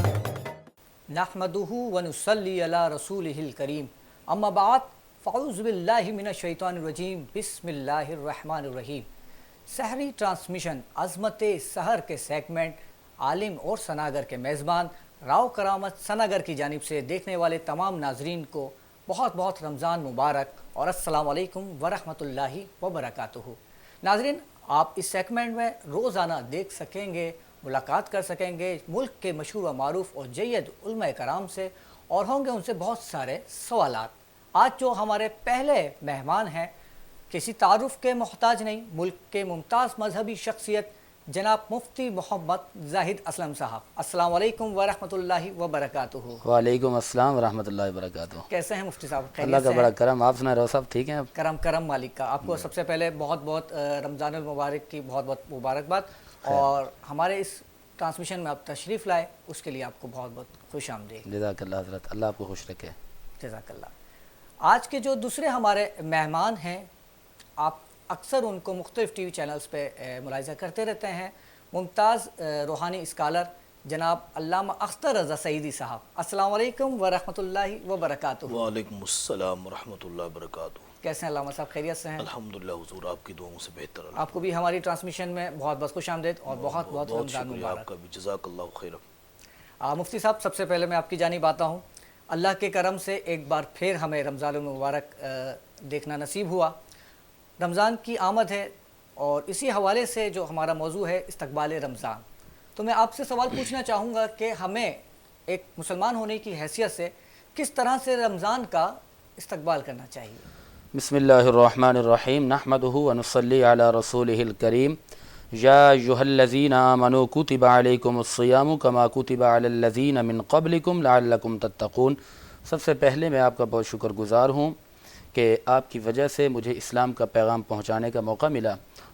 نحمدہ ونصلی علی رسولہ الکریم. اما بعد فاعوذ باللہ من الشیطان الرجیم. بسم اللہ الرحمن الرحیم. سحری ٹرانسمیشن عظمت سحر کے سیگمنٹ عالم اور ثناگر کے میزبان راؤ کرامت ثناگر کی جانب سے دیکھنے والے تمام ناظرین کو بہت بہت رمضان مبارک اور السلام علیکم ورحمۃ اللہ وبرکاتہ. ناظرین، آپ اس سیگمنٹ میں روزانہ دیکھ سکیں گے، ملاقات کر سکیں گے ملک کے مشہور و معروف اور جید علماء کرام سے اور ہوں گے ان سے بہت سارے سوالات. آج جو ہمارے پہلے مہمان ہیں کسی تعارف کے محتاج نہیں، ملک کے ممتاز مذہبی شخصیت جناب مفتی محمد زاہد اسلم صاحب. السلام علیکم ورحمۃ اللہ وبرکاتہ. وعلیکم السلام ورحمۃ اللہ وبرکاتہ. کیسے ہیں مفتی صاحب؟ اللہ کا بڑا کرم. آپ سنا رہو صاحب ٹھیک ہیں؟ کرم مالک کا. آپ کو سب سے پہلے بہت بہت رمضان المبارک کی بہت بہت مبارکباد. اور ہمارے اس ٹرانسمیشن میں آپ تشریف لائے اس کے لیے آپ کو بہت بہت خوش آمدید. جزاک اللہ حضرت، اللہ آپ کو خوش رکھے. جزاک اللہ. آج کے جو دوسرے ہمارے مہمان ہیں آپ اکثر ان کو مختلف ٹی وی چینلز پہ ملاحظہ کرتے رہتے ہیں، ممتاز روحانی اسکالر جناب علامہ اختر رضا سعیدی صاحب. السلام علیکم ورحمۃ اللہ وبرکاتہ. وعلیکم السلام ورحمۃ اللہ وبرکاتہ. کیسے ہیں علامہ صاحب؟ خیریت سے ہیں؟ الحمدللہ حضور، آپ کی دعاؤں سے بہتر. آپ کو بھی ہماری ٹرانسمیشن میں بہت بہت خوش آمدید اور بہت بہت رمضان شکریہ مبارک. آپ کا بھی، جزاک اللہ خیر. مفتی صاحب سب سے پہلے میں آپ کی جانب آتا ہوں. اللہ کے کرم سے ایک بار پھر ہمیں رمضان المبارک دیکھنا نصیب ہوا. رمضان کی آمد ہے اور اسی حوالے سے جو ہمارا موضوع ہے استقبال رمضان. تو میں آپ سے سوال پوچھنا چاہوں گا کہ ہمیں ایک مسلمان ہونے کی حیثیت سے کس طرح سے رمضان کا استقبال کرنا چاہیے؟ بسم اللہ الرحمن الرحیم. نحمدہ ونصلی علی رسولہ الکریم. یا ایھا الذین آمنوا کتب علیکم الصیام کما کتب علی الذین من قبلکم لعلکم تتقون. سب سے پہلے میں آپ کا بہت شکر گزار ہوں کہ آپ کی وجہ سے مجھے اسلام کا پیغام پہنچانے کا موقع ملا.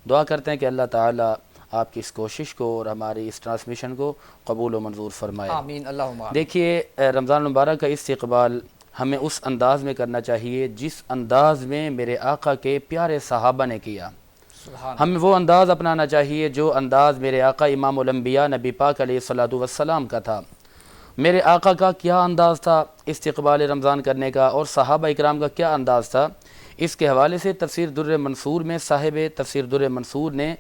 دعا کرتے ہیں کہ اللہ تعالیٰ آپ کی اس کوشش کو اور ہماری اس ٹرانسمیشن کو قبول و منظور فرمائے. آمین اللہم آمین. دیکھیے رمضان المبارک کا استقبال ہمیں اس انداز میں کرنا چاہیے جس انداز میں میرے آقا کے پیارے صحابہ نے کیا. ہمیں وہ انداز اپنانا چاہیے جو انداز میرے آقا امام الانبیاء نبی پاک علیہ الصلوۃ والسلام کا تھا. میرے آقا کا کیا انداز تھا استقبال رمضان کرنے کا اور صحابہ اکرام کا کیا انداز تھا، اس کے حوالے سے تفسیر در منصور میں صاحب تفسیر در منصور نے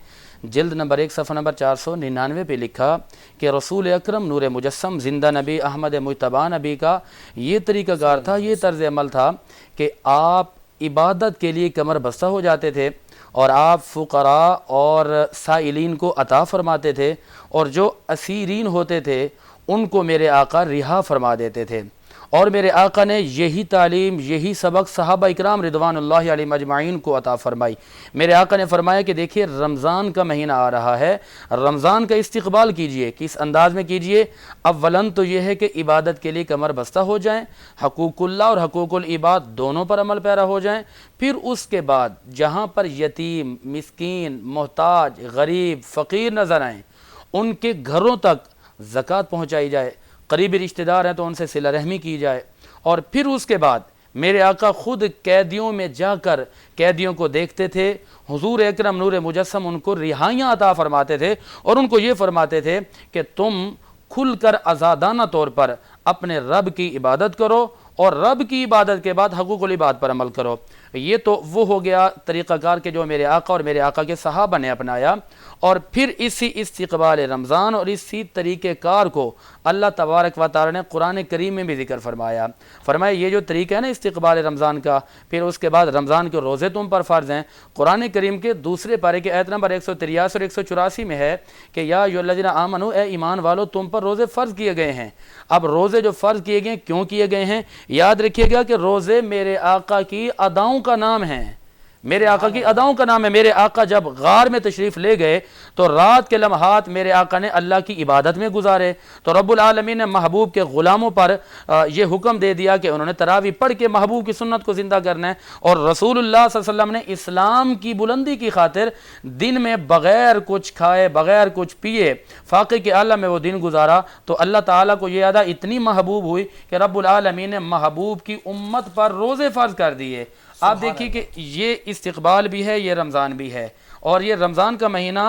جلد نمبر 1 صفحہ نمبر 499 پہ لکھا کہ رسول اکرم نور مجسم زندہ نبی احمد مجتبی نبی کا یہ طریقہ کار تھا، یہ طرز عمل تھا کہ آپ عبادت کے لیے کمر بستہ ہو جاتے تھے اور آپ فقراء اور سائلین کو عطا فرماتے تھے، اور جو اسیرین ہوتے تھے ان کو میرے آقا رہا فرما دیتے تھے۔ اور میرے آقا نے یہی تعلیم، یہی سبق صحابہ اکرام رضوان اللہ علیہم اجمعین کو عطا فرمائی۔ میرے آقا نے فرمایا کہ دیکھیے رمضان کا مہینہ آ رہا ہے، رمضان کا استقبال کیجئے، کس انداز میں کیجئے؟ اولاً تو یہ ہے کہ عبادت کے لیے کمر بستہ ہو جائیں، حقوق اللہ اور حقوق العباد دونوں پر عمل پیرا ہو جائیں، پھر اس کے بعد جہاں پر یتیم، مسکین، محتاج، غریب، فقیر نظر آئیں ان کے گھروں تک زکوٰۃ پہنچائی جائے، قریبی رشتہ دار ہیں تو ان سے صلہ رحمی کی جائے، اور پھر اس کے بعد میرے آقا خود قیدیوں میں جا کر قیدیوں کو دیکھتے تھے، حضور اکرم نور مجسم ان کو رہائیاں عطا فرماتے تھے اور ان کو یہ فرماتے تھے کہ تم کھل کر آزادانہ طور پر اپنے رب کی عبادت کرو اور رب کی عبادت کے بعد حقوق العباد پر عمل کرو۔ یہ تو وہ ہو گیا طریقہ کار کے جو میرے آقا اور میرے آقا کے صحابہ نے اپنایا، اور پھر اسی استقبال رمضان اور اسی طریقہ کار کو اللہ تبارک و تعالی نے قرآن کریم میں بھی ذکر فرمایا۔ فرمایا یہ جو طریقہ ہے نا استقبال رمضان کا، پھر اس کے بعد رمضان کے روزے تم پر فرض ہیں۔ قرآن کریم کے دوسرے پارے کے آیت نمبر 183 اور 184 میں ہے کہ یا ایھا الذین آمنوا، اے ایمان والو تم پر روزے فرض کیے گئے ہیں۔ اب روزے جو فرض کیے گئے کیوں کیے گئے ہیں؟ یاد رکھیے گا کہ روزے میرے آقا کی اداؤں کا نام ہے، میرے آقا کی اداؤں کا نام ہے۔ میرے آقا جب غار میں تشریف لے گئے تو رات کے لمحات میرے آقا نے اللہ کی عبادت میں گزارے، تو رب العالمین نے محبوب کے غلاموں پر یہ حکم دے دیا کہ انہوں نے تراویح پڑھ کے محبوب کی سنت کو زندہ کرنا ہے، اور رسول اللہ صلی اللہ علیہ وسلم نے اسلام کی بلندی کی خاطر دن میں بغیر کچھ کھائے، بغیر کچھ پیے فاقے کے عالم میں وہ دن گزارا۔ تو اللہ تعالیٰ کو یہ ادا اتنی محبوب ہوئی کہ رب العالمین نے محبوب کی امت پر روزے فرض کر دیے۔ آپ دیکھیے کہ یہ استقبال بھی ہے، یہ رمضان بھی ہے، اور یہ رمضان کا مہینہ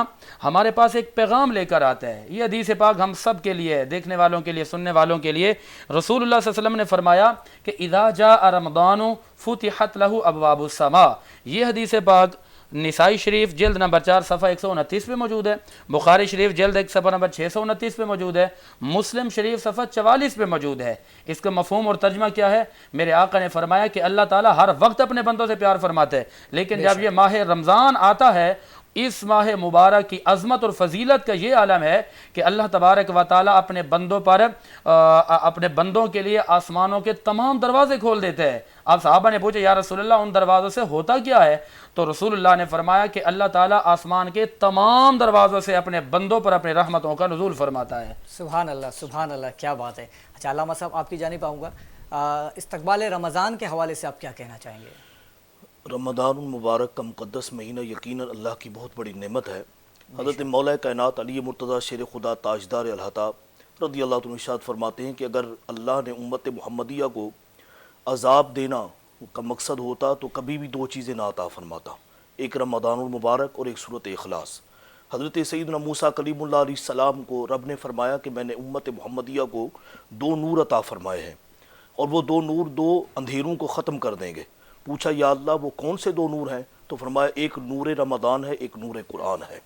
ہمارے پاس ایک پیغام لے کر آتا ہے۔ یہ حدیث پاک ہم سب کے لیے، دیکھنے والوں کے لیے، سننے والوں کے لیے، رسول اللہ صلی اللہ علیہ وسلم نے فرمایا کہ اذا جاء رمضان فتحت له ابواب السماء۔ یہ حدیث پاک نسائی شریف جلد نمبر 4 صفحہ 129 پہ موجود ہے، بخاری شریف جلد 1 صفحہ نمبر 629 پہ موجود ہے، مسلم شریف صفحہ 44 پہ موجود ہے۔ اس کا مفہوم اور ترجمہ کیا ہے؟ میرے آقا نے فرمایا کہ اللہ تعالیٰ ہر وقت اپنے بندوں سے پیار فرماتا ہے، لیکن جب یہ ماہ رمضان آتا ہے، اس ماہ مبارک کی عظمت اور فضیلت کا یہ عالم ہے کہ اللہ تبارک و تعالیٰ اپنے بندوں پر اپنے بندوں کے لیے آسمانوں کے تمام دروازے کھول دیتے ہیں۔ اب صحابہ نے پوچھا یا رسول اللہ ان دروازوں سے ہوتا کیا ہے؟ تو رسول اللہ نے فرمایا کہ اللہ تعالیٰ آسمان کے تمام دروازوں سے اپنے بندوں پر اپنے رحمتوں کا نزول فرماتا ہے۔ سبحان اللہ، سبحان اللہ، کیا بات ہے۔ اچھا علامہ صاحب آپ کی جانب آؤں گا، استقبال رمضان کے حوالے سے آپ کیا کہنا چاہیں گے؟ رمضان المبارک کا مقدس مہینہ یقیناً اللہ کی بہت بڑی نعمت ہے۔ حضرت مولا کائنات علی مرتضیٰ شیر خدا تاجدار الحطاب رضی اللہ عنہ ارشاد فرماتے ہیں کہ اگر اللہ نے امت محمدیہ کو عذاب دینا کا مقصد ہوتا تو کبھی بھی دو چیزیں نہ عطا فرماتا، ایک رمضان المبارک اور ایک سورۃ اخلاص۔ حضرت سیدنا موسیٰ کلیم اللہ علیہ السلام کو رب نے فرمایا کہ میں نے امت محمدیہ کو دو نور عطا فرمائے ہیں، اور وہ دو نور دو اندھیروں کو ختم کر دیں گے۔ پوچھا یا اللہ وہ کون سے دو نور ہیں؟ تو فرمایا ایک نور رمضان ہے، ایک نور قرآن ہے۔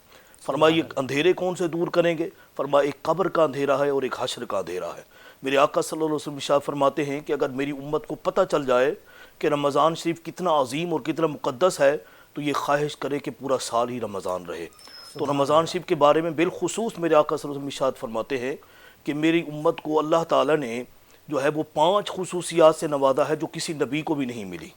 فرمایا یہ اندھیرے کون سے دور کریں گے؟ فرمایا ایک قبر کا اندھیرا ہے اور ایک حشر کا اندھیرا ہے۔ میرے آقا صلی اللہ علیہ وسلم ارشاد فرماتے ہیں کہ اگر میری امت کو پتہ چل جائے کہ رمضان شریف کتنا عظیم اور کتنا مقدس ہے تو یہ خواہش کرے کہ پورا سال ہی رمضان رہے۔ تو رمضان شریف کے بارے میں بالخصوص میرے آقا صلی اللہ علیہ وسلم ارشاد فرماتے ہیں کہ میری امت کو اللہ تعالیٰ نے جو ہے وہ 5 خصوصیات سے نوازا ہے جو کسی نبی کو بھی نہیں ملی۔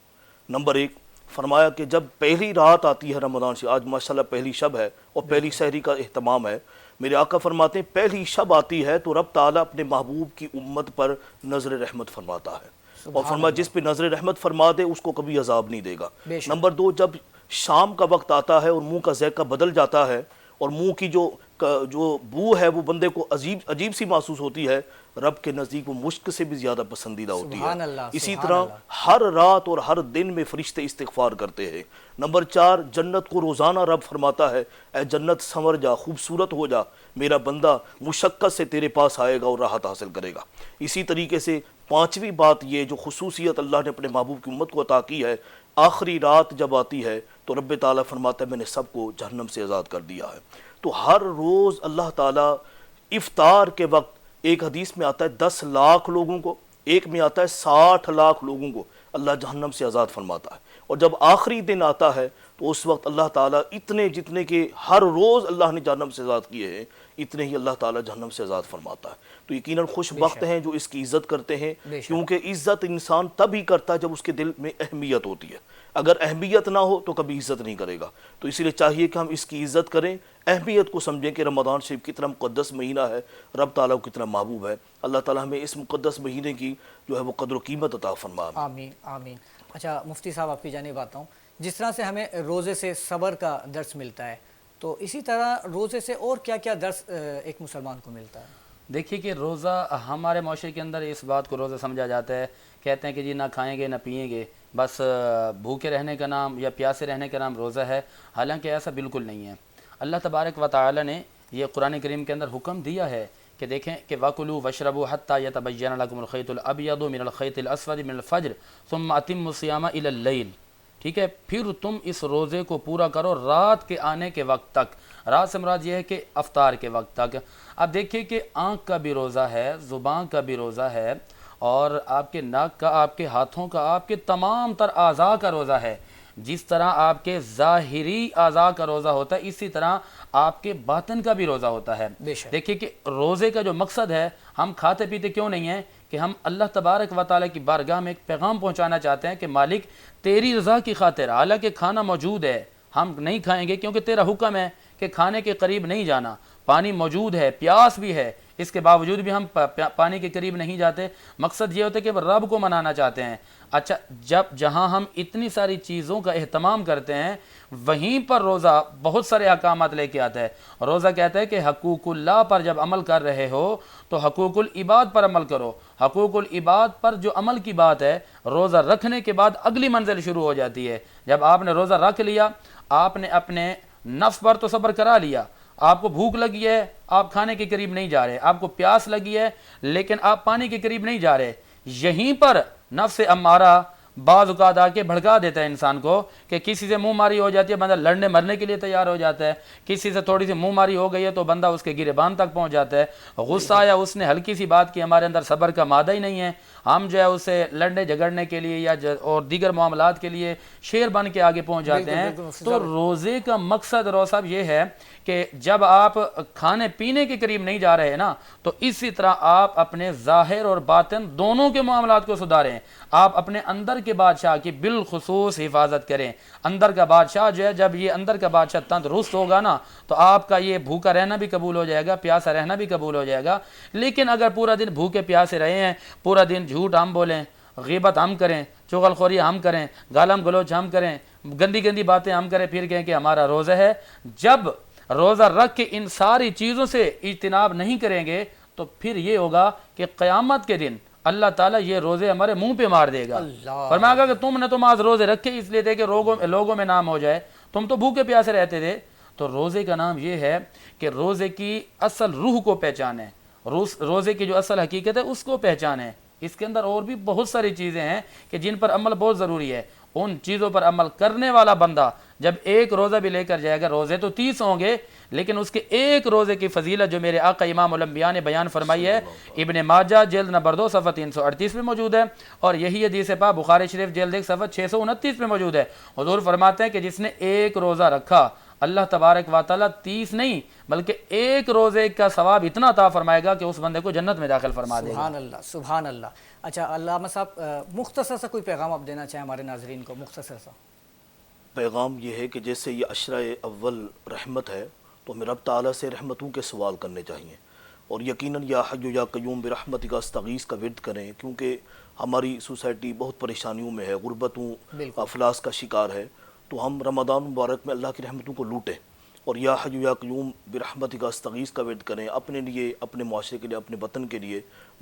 نمبر 1 فرمایا کہ جب پہلی رات آتی ہے رمضان سے، آج ماشاءاللہ پہلی شب ہے اور پہلی سحری کا اہتمام ہے، میرے آقا فرماتے ہیں پہلی شب آتی ہے تو رب تعالیٰ اپنے محبوب کی امت پر نظر رحمت فرماتا ہے، اور فرمایا جس پہ نظر رحمت فرما دے اس کو کبھی عذاب نہیں دے گا۔ نمبر 2 جب شام کا وقت آتا ہے اور منہ کا ذائقہ بدل جاتا ہے اور منہ کی جو بو ہے وہ بندے کو عجیب سی محسوس ہوتی ہے، رب کے نزدیک وہ مشک سے بھی زیادہ پسندیدہ ہوتی ہے۔ اسی طرح ہر رات اور ہر دن میں فرشتے استغفار کرتے ہیں۔ نمبر 4، جنت کو روزانہ رب فرماتا ہے اے جنت سنور جا، خوبصورت ہو جا، میرا بندہ مشقت سے تیرے پاس آئے گا اور راحت حاصل کرے گا۔ اسی طریقے سے 5ویں بات یہ جو خصوصیت اللہ نے اپنے محبوب کی امت کو عطا کی ہے، آخری رات جب آتی ہے تو رب تعالیٰ فرماتا ہے میں نے سب کو جہنم سے آزاد کر دیا ہے۔ تو ہر روز اللہ تعالیٰ افطار کے وقت، ایک حدیث میں آتا ہے 10 لاکھ لوگوں کو، ایک میں آتا ہے 60 لاکھ لوگوں کو اللہ جہنم سے آزاد فرماتا ہے۔ اور جب آخری دن آتا ہے تو اس وقت اللہ تعالیٰ جتنے کہ ہر روز اللہ نے جہنم سے آزاد کیے ہیں، اتنے ہی اللہ تعالیٰ جہنم سے آزاد فرماتا ہے۔ تو یقیناً خوش بخت ہیں جو اس کی عزت کرتے ہیں، کیونکہ عزت انسان تب ہی کرتا ہے جب اس کے دل میں اہمیت ہوتی ہے۔ اگر اہمیت نہ ہو تو کبھی عزت نہیں کرے گا۔ تو اسی لیے چاہیے کہ ہم اس کی عزت کریں، اہمیت کو سمجھیں کہ رمضان شریف کتنا مقدس مہینہ ہے، رب تعالیٰ کو کتنا محبوب ہے۔ اللہ تعالیٰ ہمیں اس مقدس مہینے کی جو ہے وہ قدر و قیمت عطا فرمائے۔ آمین آمین۔ اچھا مفتی صاحب آپ کی جانب آتا ہوں، جس طرح سے ہمیں روزے سے صبر کا درس ملتا ہے، تو اسی طرح روزے سے اور کیا کیا درس ایک مسلمان کو ملتا ہے؟ دیکھیے کہ روزہ ہمارے معاشرے کے اندر اس بات کو روزہ سمجھا جاتا ہے، کہتے ہیں کہ جی نہ کھائیں گے نہ پئیں گے، بس بھوکے رہنے کا نام یا پیاسے رہنے کا نام روزہ ہے، حالانکہ ایسا بالکل نہیں ہے۔ اللہ تبارک و تعالی نے یہ قرآن کریم کے اندر حکم دیا ہے کہ دیکھیں کہ وَكُلُوا وَاشْرَبُوا حَتَّى يَتَبَيَّنَ لَكُمُ الْخَيْطُ الْأَبْيَضُ مِنَ الْخَيْطِ الْأَسْوَدِ مِنَ الْفَجْرِ ثُمَّ أَتِمُّوا الصِّيَامَ إِلَى اللَّيْلِ، ٹھیک ہے، پھر تم اس روزے کو پورا کرو رات کے آنے کے وقت تک۔ رات سے مراد یہ ہے کہ افطار کے وقت تک۔ اب دیکھیے کہ آنکھ کا بھی روزہ ہے، زبان کا بھی روزہ ہے، اور آپ کے ناک کا، آپ کے ہاتھوں کا، آپ کے تمام تر اعضاء کا روزہ ہے۔ جس طرح آپ کے ظاہری اعضاء کا روزہ ہوتا ہے، اسی طرح آپ کے باطن کا بھی روزہ ہوتا ہے۔ دیکھیے کہ روزے کا جو مقصد ہے، ہم کھاتے پیتے کیوں نہیں ہیں کہ ہم اللہ تبارک و تعالیٰ کی بارگاہ میں ایک پیغام پہنچانا چاہتے ہیں کہ مالک تیری رضا کی خاطر، حالانکہ کھانا موجود ہے، ہم نہیں کھائیں گے کیونکہ تیرا حکم ہے کہ کھانے کے قریب نہیں جانا، پانی موجود ہے، پیاس بھی ہے، اس کے باوجود بھی ہم پانی کے قریب نہیں جاتے۔ مقصد یہ ہوتا ہے کہ رب کو منانا چاہتے ہیں۔ اچھا، جہاں ہم اتنی ساری چیزوں کا اہتمام کرتے ہیں، وہیں پر روزہ بہت سارے احکامات لے کے آتا ہے۔ روزہ کہتا ہے کہ حقوق اللہ پر جب عمل کر رہے ہو تو حقوق العباد پر عمل کرو۔ حقوق العباد پر جو عمل کی بات ہے، روزہ رکھنے کے بعد اگلی منزل شروع ہو جاتی ہے۔ جب آپ نے روزہ رکھ لیا، آپ نے اپنے نفس پر تو صبر کرا لیا، آپ کو بھوک لگی ہے، آپ کھانے کے قریب نہیں جا رہے، آپ کو پیاس لگی ہے لیکن آپ پانی کے قریب نہیں جا رہے، یہیں پر نفس امارہ بعض اوقات آ کے بھڑکا دیتا ہے انسان کو کہ کسی سے منہ ماری ہو جاتی ہے، بندہ لڑنے مرنے کے لیے تیار ہو جاتا ہے، کسی سے تھوڑی سی منہ ماری ہو گئی ہے تو بندہ اس کے گریبان تک پہنچ جاتا ہے، غصہ آیا اس نے ہلکی سی بات کی، ہمارے اندر صبر کا مادہ ہی نہیں ہے، ہم جو ہے اسے لڑنے جھگڑنے کے لیے یا اور دیگر معاملات کے لیے شیر بن کے آگے پہنچ جاتے ہیں۔ تو روزے کا مقصد روزہ صاحب یہ ہے کہ جب آپ کھانے پینے کے قریب نہیں جا رہے نا، تو اسی طرح آپ اپنے ظاہر اور باطن دونوں کے معاملات کو سدھاریں، آپ اپنے اندر کے بادشاہ کی بالخصوص حفاظت کریں۔ اندر کا بادشاہ جو ہے، جب یہ اندر کا بادشاہ تندرست ہوگا نا تو آپ کا یہ بھوکا رہنا بھی قبول ہو جائے گا، پیاسا رہنا بھی قبول ہو جائے گا۔ لیکن اگر پورا دن بھوکے پیاسے رہے ہیں، پورا دن جھوٹ ہم بولیں، غیبت ہم کریں، چغل خوری ہم کریں، گالم گلوچ ہم کریں، گندی گندی باتیں ہم کریں، پھر کہیں کہ ہمارا روزہ ہے، جب روزہ رکھ کے ان ساری چیزوں سے اجتناب نہیں کریں گے تو پھر یہ ہوگا کہ قیامت کے دن اللہ تعالیٰ یہ روزے ہمارے منہ پہ مار دے گا۔ فرمایا گا کہ تم نے تو آج روزے رکھے اس لیے تھے کہ لوگوں میں نام ہو جائے، تم تو بھوکے پیاسے رہتے تھے۔ تو روزے کا نام یہ ہے کہ روزے کی اصل روح کو پہچانیں، روزے کی جو اصل حقیقت ہے اس کو پہچانیں۔ اس کے اندر اور بھی بہت ساری چیزیں ہیں کہ جن پر عمل بہت ضروری ہے، ان چیزوں پر عمل کرنے والا بندہ جب ایک روزہ بھی لے کر جائے گا، روزے تو 30 ہوں گے لیکن اس کے ایک روزے کی فضیلت جو میرے آقا امام الانبیاء نے بیان فرمائی ہے، ابن ماجہ جلد نمبر 2 صفحہ 338 میں موجود ہے، اور یہی حدیث پاک بخاری شریف جلد 1 صفحہ 629 میں موجود ہے۔ حضور فرماتے ہیں کہ جس نے ایک روزہ رکھا، اللہ تبارک و تعالیٰ 30 نہیں بلکہ ایک روزے کا ثواب اتنا عطا فرمائے گا کہ اس بندے کو جنت میں داخل فرما دے گا۔ سبحان اللہ سبحان اللہ۔ اچھا علامہ صاحب، مختصر سا کوئی پیغام آپ دینا چاہیں ہمارے ناظرین کو؟ مختصر سا پیغام یہ ہے کہ جیسے یہ عشرہ اول رحمت ہے تو ہمیں رب تعالیٰ سے رحمتوں کے سوال کرنے چاہیے، اور یقیناً یا حی یا قیوم برحمتک استغیث کا ورد کریں، کیونکہ ہماری سوسائٹی بہت پریشانیوں میں ہے، غربتوں افلاس کا شکار ہے۔ تو ہم رمضان مبارک میں اللہ کی رحمتوں کو لوٹیں، اور یا حی یا قیوم برحمتک استغیث کا ورد کریں، اپنے لیے، اپنے معاشرے کے لیے، اپنے وطن کے لیے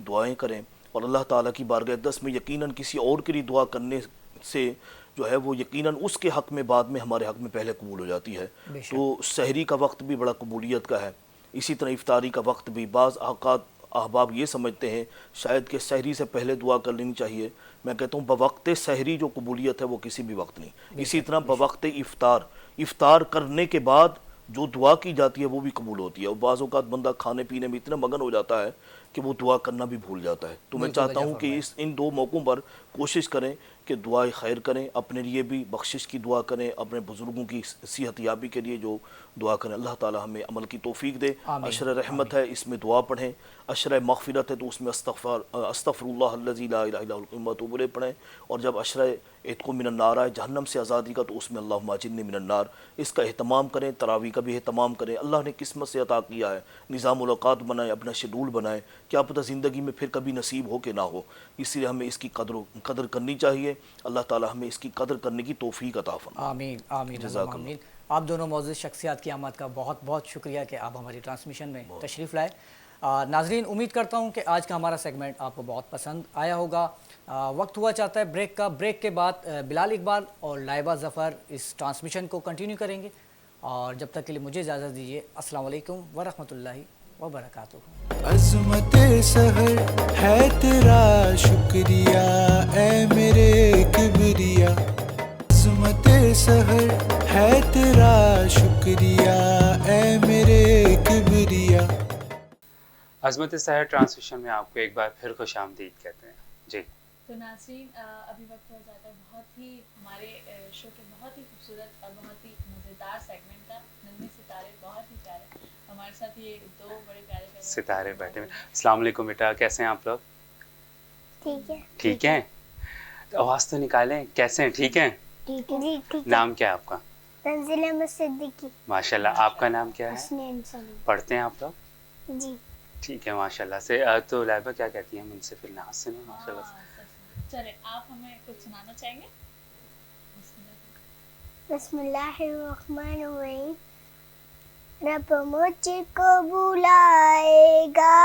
دعائیں کریں، اور اللہ تعالیٰ کی بارگاہ اقدس میں یقیناً کسی اور کے لیے دعا کرنے سے جو ہے وہ یقیناً اس کے حق میں بعد میں ہمارے حق میں پہلے قبول ہو جاتی ہے۔ تو سحری کا وقت بھی بڑا قبولیت کا ہے، اسی طرح افطاری کا وقت بھی۔ بعض اوقات احباب یہ سمجھتے ہیں شاید کہ سحری سے پہلے دعا کر لینی چاہیے، میں کہتا ہوں بوقت سحری جو قبولیت ہے وہ کسی بھی وقت نہیں۔ اسی طرح بوقت افطار کرنے کے بعد جو دعا کی جاتی ہے وہ بھی قبول ہوتی ہے، اور بعض اوقات بندہ کھانے پینے میں اتنا مگن ہو جاتا ہے کہ وہ دعا کرنا بھی بھول جاتا ہے۔ تو میں چاہتا ہوں کہ ان دو موقعوں پر کوشش کریں کہ دعائے خیر کریں، اپنے لیے بھی بخشش کی دعا کریں، اپنے بزرگوں کی صحت یابی کے لیے جو دعا کریں۔ اللہ تعالی ہمیں عمل کی توفیق دے۔ عشر رحمت ہے، اس میں دعا پڑھیں، عشر مغفرت ہے تو اس میں استغفر اللہ الذی لا الہ الا هو واتوب الیہ پڑھیں، اور جب عشر عتق من النار آئے، جہنم سے آزادی کا، تو اس میں اللہم اجرنی من النار، اس کا اہتمام کریں۔ تراویح کا بھی اہتمام کریں، اللہ نے قسمت سے عطا کیا ہے، نظام الاوقات بنائیں، اپنا شیڈول بنائیں، کیا پتہ زندگی میں پھر کبھی نصیب ہو کہ نہ ہو، اس لیے ہمیں اس کی قدر کرنی چاہیے۔ اللہ تعالی ہمیں اس کی قدر کرنے کی توفیق عطا فرمائے۔ آمین آمین جزاک آمین۔ آپ دونوں معزز شخصیات کی آمد کا بہت بہت شکریہ کہ آپ ہماری ٹرانسمیشن میں تشریف لائے۔ ناظرین، امید کرتا ہوں کہ آج کا ہمارا سیگمنٹ آپ کو بہت پسند آیا ہوگا۔ وقت ہوا چاہتا ہے بریک کا، بریک کے بعد بلال اقبال اور لائبہ ظفر اس ٹرانسمیشن کو کنٹینیو کریں گے، اور جب تک کے لیے مجھے اجازت دیجیے۔ السلام علیکم ورحمۃ اللہ وبرکاتہ۔ عظمت سحر ہے تیرا شکریہ اے میرے کبریا، عظمت سحر ہے تیرا شکریہ اے میرے کبریا۔ عظمت سحر ٹرانسمیشن میں آپ کو ایک بار پھر خوش آمدید کہتے ہیں۔ جی تو ناظرین، ابھی وقت ہو جاتا ہے بہت ہی ہمارے شو کے بہت ہی خوبصورت اور بہت ہی مزیدار سیگمنٹ کا، نغمے ستارے بہت ہی پیارے، ہمارے ساتھ یہ دو بڑے پیارے ستارے بیٹھے ہوئے۔ السلام علیکم بیٹا، کیسے ہیں آپ لوگ؟ ٹھیک ہے۔ ٹھیک ہیں؟ آواز تو نکالیں، کیسے ہیں؟ ٹھیک ہیں؟ نام کیا ہے آپ کا؟ تنزیل احمد صدیقی۔ ماشاء اللہ۔ آپ کا نام کیا ہے؟ حسنین سلیم۔ پڑھتے ہیں آپ لوگ؟ جی ٹھیک ہے، ماشاء اللہ سے۔ تو لائبہ کیا کہتی ہیں منصف الناس سے؟ ماشاء اللہ سے۔ چلیں، آپ ہمیں کچھ سنانا چاہیں گے؟ بسم اللہ الرحمن الرحیم۔ رب مجھ کو بلائے گا،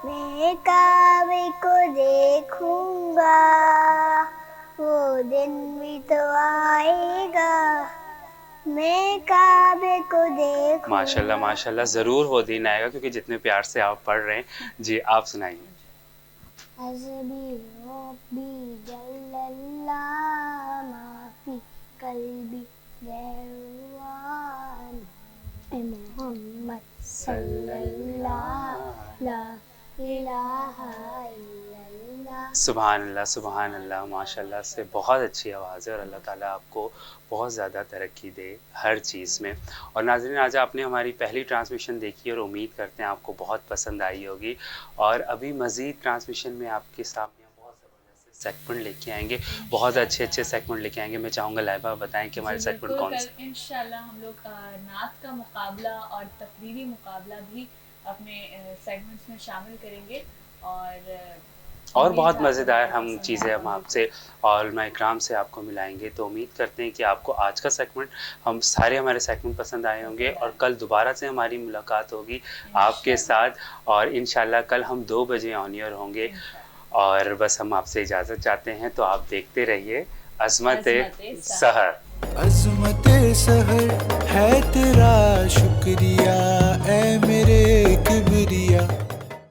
میں کعبے کو دیکھوں گا، وہ دن بھی تو آئے گا، میں کعبے کو دیکھوں گا۔ ماشاء اللہ ماشاء اللہ، ضرور وہ دن آئے گا، کیونکہ جتنے پیار سے آپ پڑھ رہے ہیں۔ جی آپ سنائیے۔ حسبی ربی جل اللہ ما فی قلبی غیروان محمد صلی اللہ لا الہ الا اللہ۔ سبحان اللہ سبحان اللہ، ماشاء اللہ سے بہت اچھی آواز ہے، اور اللہ تعالیٰ آپ کو بہت زیادہ ترقی دے ہر چیز میں۔ اور ناظرین، آج آپ نے ہماری پہلی ٹرانسمیشن دیکھی اور امید کرتے ہیں آپ کو بہت پسند آئی ہوگی، اور ابھی مزید ٹرانسمیشن میں آپ کے سامنے بہت زبردست سیگمنٹ لے کے آئیں گے، بہت اچھے سیگمنٹ لے کے آئیں گے۔ میں چاہوں گا لائبہ بتائیں کہ ہمارے سیگمنٹ کون سے؟ انشاءاللہ ہم لوگ نعت کا مقابلہ اور تقریری مقابلہ بھی اپنے سیگمنٹس میں شامل کریں گے، اور بہت مزیدار ہم چیزیں ہم آپ سے اور علماء اکرام سے آپ کو ملائیں گے۔ تو امید کرتے ہیں کہ آپ کو آج کا سیگمنٹ، ہم سارے ہمارے سیگمنٹ پسند آئے ہوں گے، اور کل دوبارہ سے ہماری ملاقات ہوگی آپ کے ساتھ، اور انشاءاللہ کل ہم 2 بجے آن ایئر ہوں گے۔ اور بس ہم آپ سے اجازت چاہتے ہیں، تو آپ دیکھتے رہیے عظمت سحر۔ عظمت سحر ہے تیرا شکریہ اے میرے کبریا،